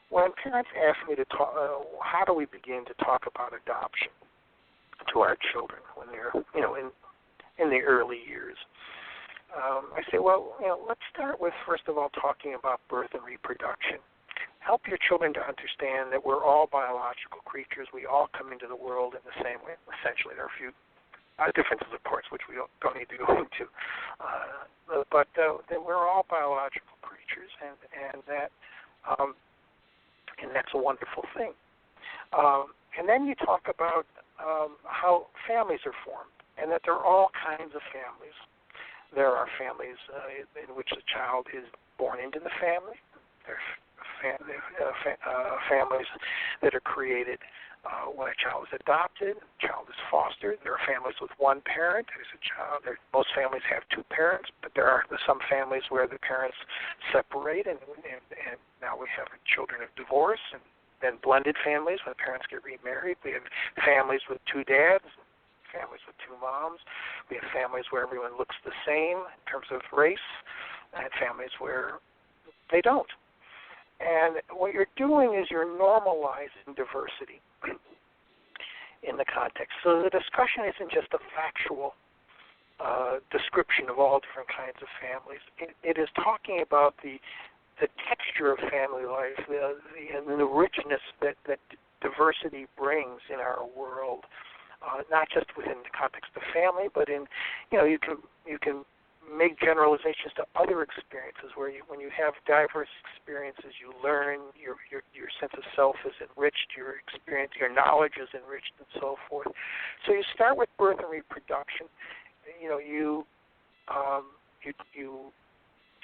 When parents ask me to talk, how do we begin to talk about adoption to our children when they're, in the early years? I say, well, let's start with, first of all, talking about birth and reproduction. Help your children to understand that we're all biological creatures. We all come into the world in the same way. Essentially, there are a few differences, of course, which we don't need to go into. But that we're all biological creatures, and that's a wonderful thing. And then you talk about how families are formed, and that there are all kinds of families. There are families in which the child is born into the family. There are families that are created when a child is adopted, a child is fostered. There are families with one parent. There's a child. Most families have two parents, but there are some families where the parents separate, and now we have children of divorce, and then blended families when parents get remarried. We have families with two dads, families with two moms. We have families where everyone looks the same in terms of race, and families where they don't. And what you're doing is you're normalizing diversity in the context. So the discussion isn't just a factual description of all different kinds of families. It is talking about the texture of family life, and the richness that diversity brings in our world, not just within the context of family, but in you can make generalizations to other experiences where when you have diverse experiences, you learn, your sense of self is enriched, your experience, your knowledge is enriched, and so forth. So you start with birth and reproduction. You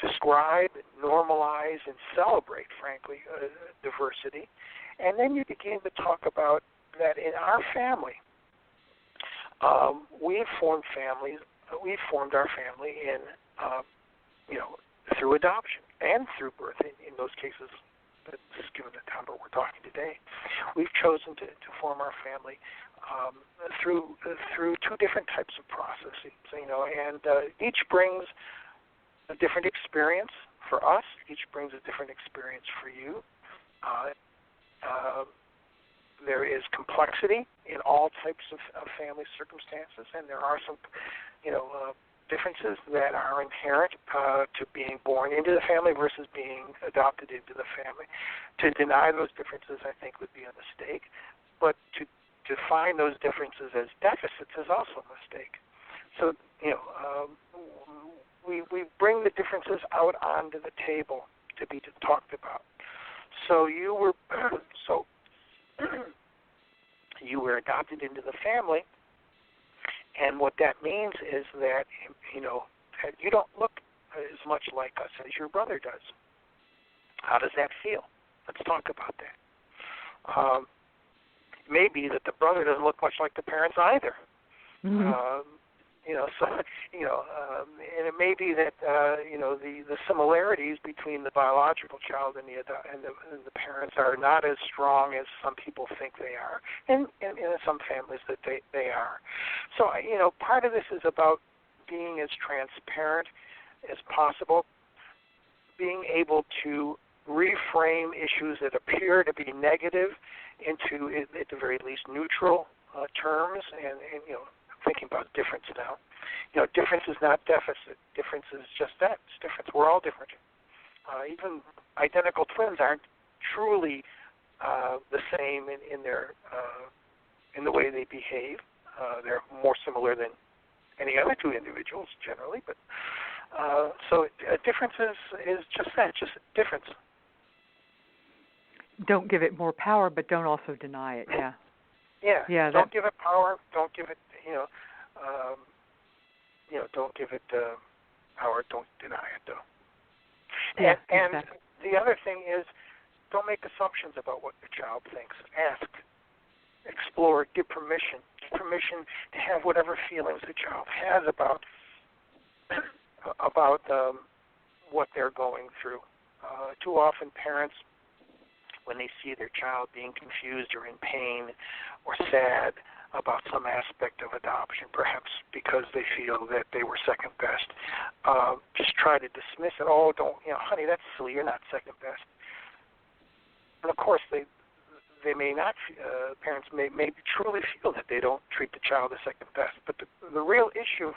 describe, normalize, and celebrate, frankly, diversity. And then you begin to talk about that in our family. We formed our family in, through adoption and through birth. In those cases, just given the time that we're talking today, we've chosen to form our family through two different types of processes. And each brings a different experience for us. Each brings a different experience for you. There is complexity in all types of family circumstances, and there are some, differences that are inherent to being born into the family versus being adopted into the family. To deny those differences, I think, would be a mistake. But to define those differences as deficits is also a mistake. So, we bring the differences out onto the table to be talked about. So you were adopted into the family, and what that means is that that you don't look as much like us as your brother does. How does that feel? Let's talk about that. Maybe that the brother doesn't look much like the parents either. Mm-hmm. And it may be that the similarities between the biological child and the parents are not as strong as some people think they are, and in some families that they are. So part of this is about being as transparent as possible, being able to reframe issues that appear to be negative into, at the very least, neutral terms, and thinking about difference now. Difference is not deficit. Difference is just that. It's difference. We're all different. Even identical twins aren't truly the same in the way they behave. They're more similar than any other two individuals generally. But so a difference is just that, just difference. Don't give it more power, but don't also deny it. Yeah. Yeah. Don't give it power. Don't give it. Don't give it power. Don't deny it, though. Yeah, and exactly. The other thing is, don't make assumptions about what your child thinks. Ask, explore, give permission. Give permission to have whatever feelings the child has about what they're going through. Too often, parents, when they see their child being confused or in pain or sad about some aspect of adoption, perhaps because they feel that they were second best, just try to dismiss it. Oh, don't, honey, that's silly. You're not second best. And of course, they may not. Parents may truly feel that they don't treat the child as second best. But the real issue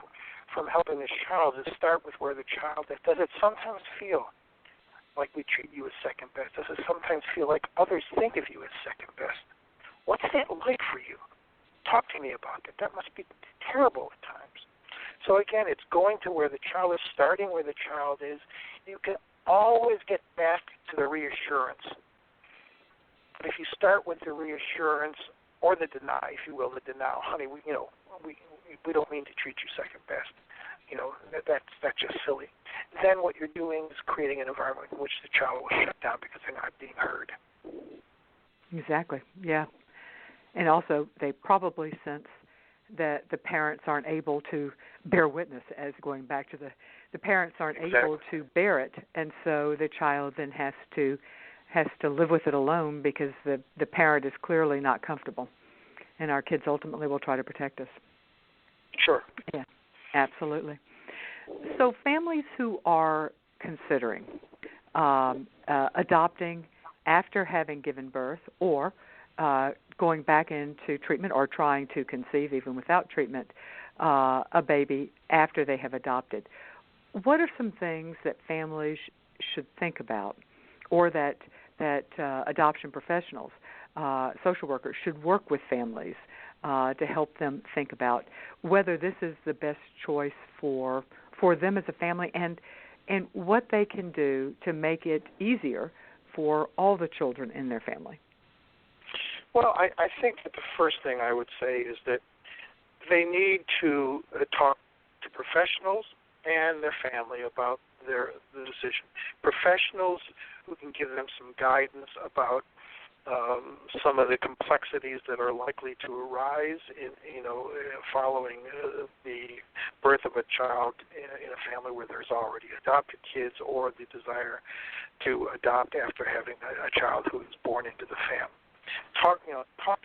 from helping this child is start with where the child is. Does it sometimes feel like we treat you as second best? Does it sometimes feel like others think of you as second best? What's that like for you? Talk to me about that. That must be terrible at times. So again, it's going to where the child is, starting where the child is. You can always get back to the reassurance. But if you start with the reassurance or the deny, if you will, the denial, honey, we don't mean to treat you second best. That's just silly. Then what you're doing is creating an environment in which the child will shut down because they're not being heard. Exactly. Yeah. And also, they probably sense that the parents aren't able to bear witness, as going back to the parents aren't able to bear it, and so the child then has to live with it alone because the parent is clearly not comfortable, and our kids ultimately will try to protect us. Sure. Yeah, absolutely. So families who are considering adopting after having given birth, or going back into treatment, or trying to conceive even without treatment, a baby after they have adopted, what are some things that families should think about, or that adoption professionals, social workers, should work with families to help them think about whether this is the best choice for them as a family, and what they can do to make it easier for all the children in their family? Well, I think that the first thing I would say is that they need to talk to professionals and their family about the decision. Professionals who can give them some guidance about some of the complexities that are likely to arise following the birth of a child in a family where there's already adopted kids, or the desire to adopt after having a child who is born into the family. Talk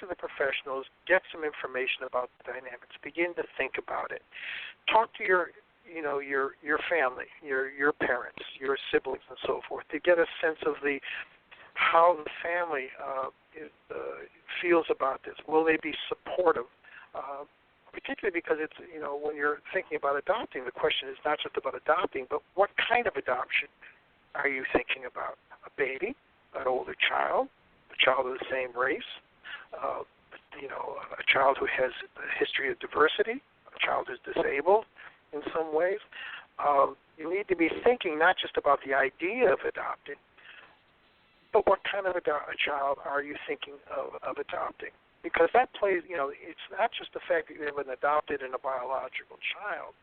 to the professionals, get some information about the dynamics, begin to think about it. Talk to your family, your parents, your siblings, and so forth, to get a sense of how the family feels about this. Will they be supportive? Particularly because it's, when you're thinking about adopting, the question is not just about adopting, but what kind of adoption are you thinking about? A baby, an older child, a child of the same race, a child who has a history of diversity, a child who's disabled in some ways. You need to be thinking not just about the idea of adopting, but what kind of a child are you thinking of adopting? Because that plays, it's not just the fact that you have an adopted and a biological child.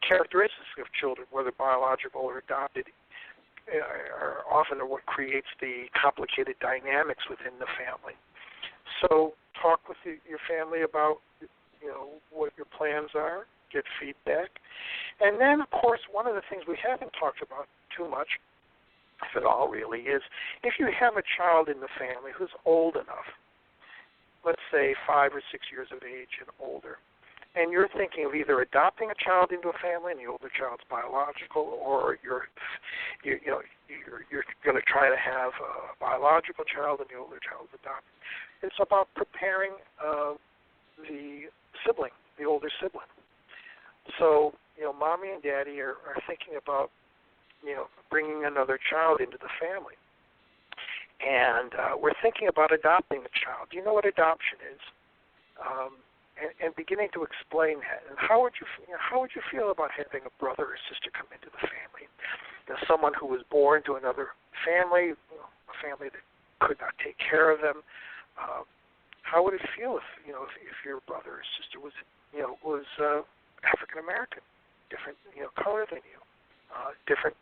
Characteristics of children, whether biological or adopted, are often what creates the complicated dynamics within the family. So talk with your family about, what your plans are, get feedback. And then, of course, one of the things we haven't talked about too much, if at all really, is if you have a child in the family who's old enough, let's say 5 or 6 years of age and older, and you're thinking of either adopting a child into a family and the older child's biological, or you're going to try to have a biological child and the older child's adopted. It's about preparing the sibling, the older sibling. So, mommy and daddy are thinking about, bringing another child into the family. And we're thinking about adopting a child. Do you know what adoption is? And beginning to explain that. And how would you feel about having a brother or sister come into the family? Someone who was born to another family, a family that could not take care of them. How would it feel if your brother or sister was African American, different color than you, different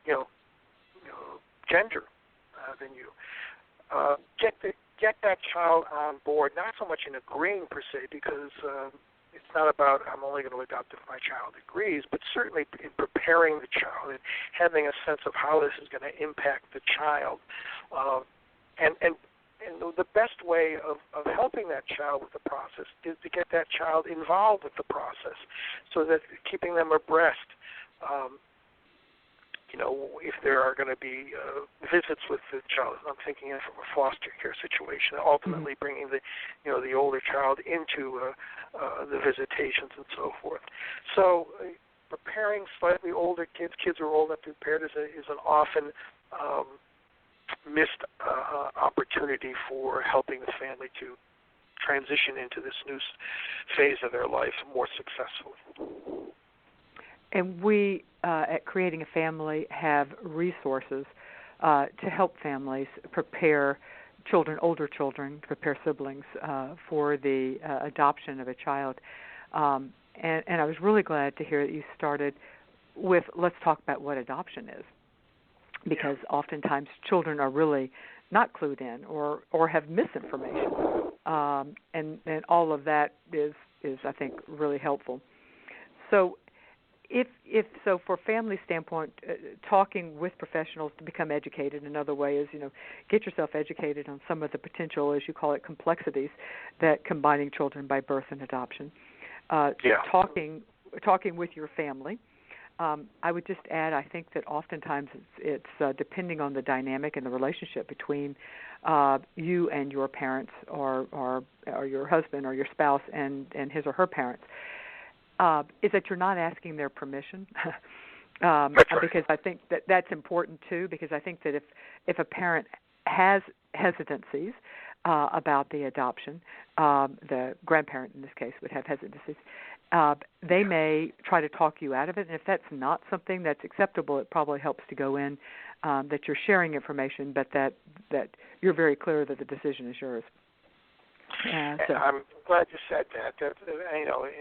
gender than you? Get that child on board, not so much in agreeing per se, because it's not about I'm only going to adopt if my child agrees, but certainly in preparing the child and having a sense of how this is going to impact the child. And the best way of helping that child with the process is to get that child involved with the process, so that keeping them abreast. If there are going to be visits with the child, I'm thinking from a foster care situation, ultimately bringing the older child into the visitations and so forth. So preparing slightly older kids who are old enough to be prepared is an often missed opportunity for helping the family to transition into this new phase of their life more successfully. And we, at Creating a Family, have resources to help families prepare older children, prepare siblings for the adoption of a child. And I was really glad to hear that you started with, let's talk about what adoption is. Because oftentimes children are really not clued in or have misinformation. And all of that is I think, really helpful. So if so, for family standpoint, talking with professionals to become educated, another way is, get yourself educated on some of the potential, as you call it, complexities that combining children by birth and adoption. Talking with your family. I would just add, I think that oftentimes it's depending on the dynamic and the relationship between you and your parents, or your husband or your spouse and his or her parents, is that you're not asking their permission. Because I think that's important too. Because I think that if a parent has hesitancies about the adoption, the grandparent in this case would have hesitancies. They may try to talk you out of it, and if that's not something that's acceptable, it probably helps to go in that you're sharing information, but that you're very clear that the decision is yours. I'm glad you said that.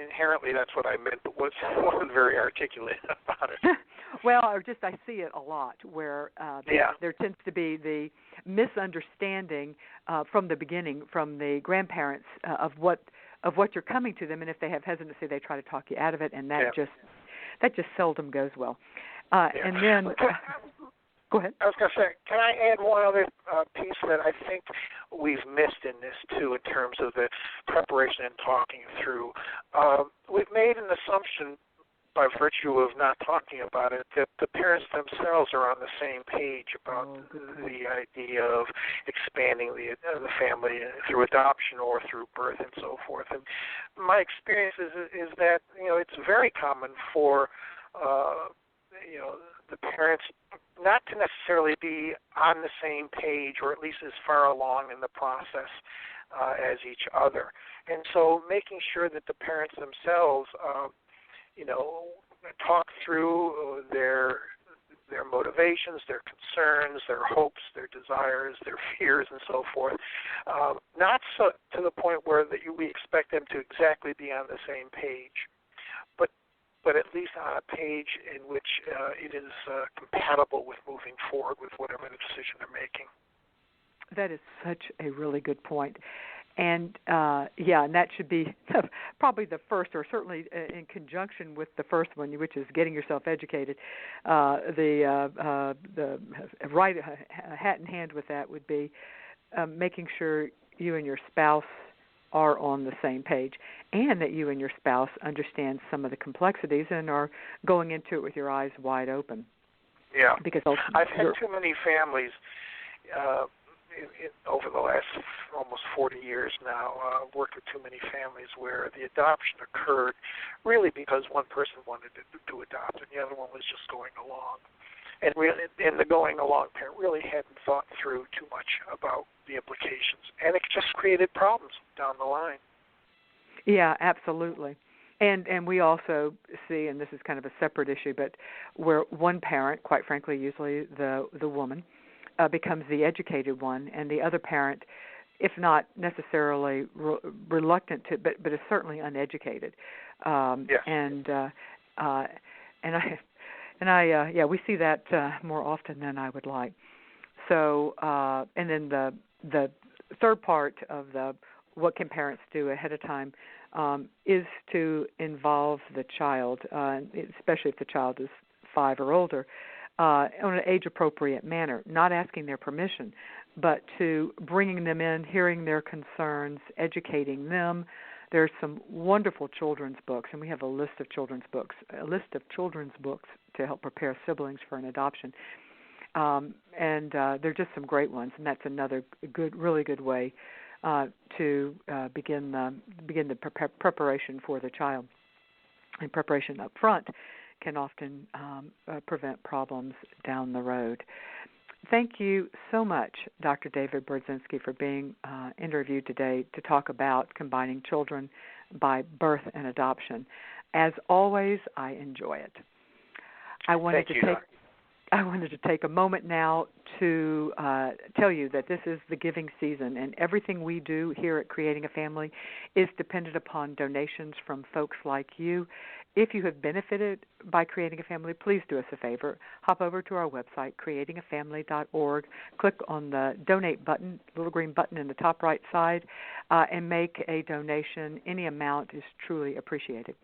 Inherently that's what I meant, but wasn't very articulate about it. Well, I see it a lot where there tends to be the misunderstanding from the beginning from the grandparents of what you're coming to them, and if they have hesitancy, they try to talk you out of it, and that just seldom goes well. And then, go ahead. I was going to say, can I add one other piece that I think we've missed in this too, in terms of the preparation and talking through? We've made an assumption, by virtue of not talking about it, that the parents themselves are on the same page about the idea of expanding the family through adoption or through birth and so forth. And my experience is that it's very common for the parents not to necessarily be on the same page, or at least as far along in the process as each other. And so making sure that the parents themselves talk through their motivations, their concerns, their hopes, their desires, their fears, and so forth. Not so to the point where we expect them to exactly be on the same page, but at least on a page in which it is compatible with moving forward with whatever the decision they're making. That is such a really good point. And, and that should be probably the first, or certainly in conjunction with the first one, which is getting yourself educated. The right hat in hand with that would be making sure you and your spouse are on the same page, and that you and your spouse understand some of the complexities and are going into it with your eyes wide open. Yeah, because I've had too many families over the last almost 40 years now, worked with too many families where the adoption occurred really because one person wanted to adopt and the other one was just going along. And the going along parent really hadn't thought through too much about the implications, and it just created problems down the line. Yeah, absolutely. And we also see, and this is kind of a separate issue, but where one parent, quite frankly, usually the woman, becomes the educated one, and the other parent, if not necessarily reluctant to, but is certainly uneducated. Yes. We see that more often than I would like. So, and then the third part of the what can parents do ahead of time is to involve the child, especially if the child is 5 or older, on an age-appropriate manner, not asking their permission, but to bringing them in, hearing their concerns, educating them. There's some wonderful children's books, and we have a list of children's books to help prepare siblings for an adoption. And they're just some great ones, and that's another really good way to begin the preparation for the child. And preparation up front can often prevent problems down the road. Thank you so much, Dr. David Brodzinsky, for being interviewed today to talk about combining children by birth and adoption. As always, I enjoy it. I wanted to take a moment now to tell you that this is the giving season, and everything we do here at Creating a Family is dependent upon donations from folks like you. If you have benefited by Creating a Family, please do us a favor. Hop over to our website, creatingafamily.org, click on the donate button, little green button in the top right side, and make a donation. Any amount is truly appreciated.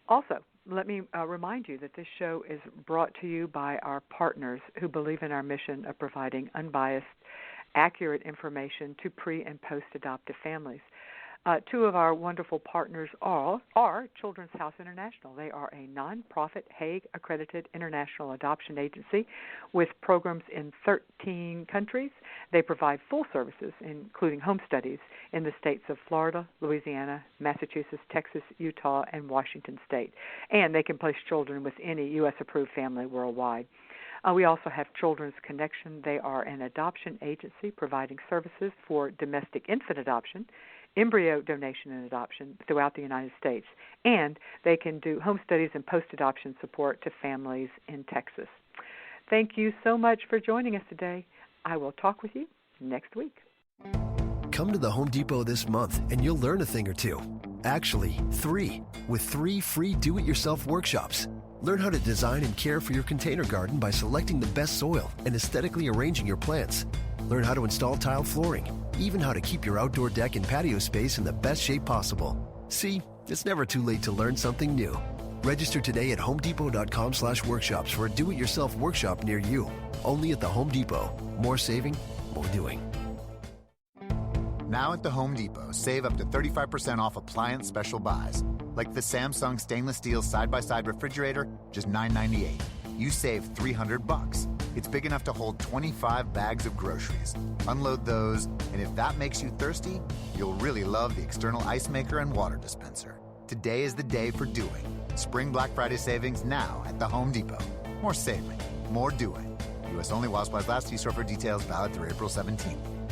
Also, let me remind you that this show is brought to you by our partners who believe in our mission of providing unbiased, accurate information to pre- and post-adoptive families. Two of our wonderful partners are Children's House International. They are a nonprofit, Hague-accredited international adoption agency with programs in 13 countries. They provide full services, including home studies, in the states of Florida, Louisiana, Massachusetts, Texas, Utah, and Washington State. And they can place children with any U.S.-approved family worldwide. We also have Children's Connection. They are an adoption agency providing services for domestic infant adoption, embryo donation and adoption throughout the United States, and they can do home studies and post-adoption support to families in Texas. Thank you so much for joining us today. I will talk with you next week. Come to the Home Depot this month and you'll learn a thing or two. Actually, 3, with 3 free do-it-yourself workshops. Learn how to design and care for your container garden by selecting the best soil and aesthetically arranging your plants. Learn how to install tile flooring, even how to keep your outdoor deck and patio space in the best shape possible. See, it's never too late to learn something new. Register today at homedepot.com/workshops for a do-it-yourself workshop near you. Only at the Home Depot. More saving, more doing. Now at the Home Depot, save up to 35% off appliance special buys. Like the Samsung stainless steel side-by-side refrigerator, just $9.98. You save $300. It's big enough to hold 25 bags of groceries. Unload those, and if that makes you thirsty, you'll really love the external ice maker and water dispenser. Today is the day for doing. Spring Black Friday savings now at the Home Depot. More saving, more doing. U.S. only while supplies last. See store for details. Valid through April 17th.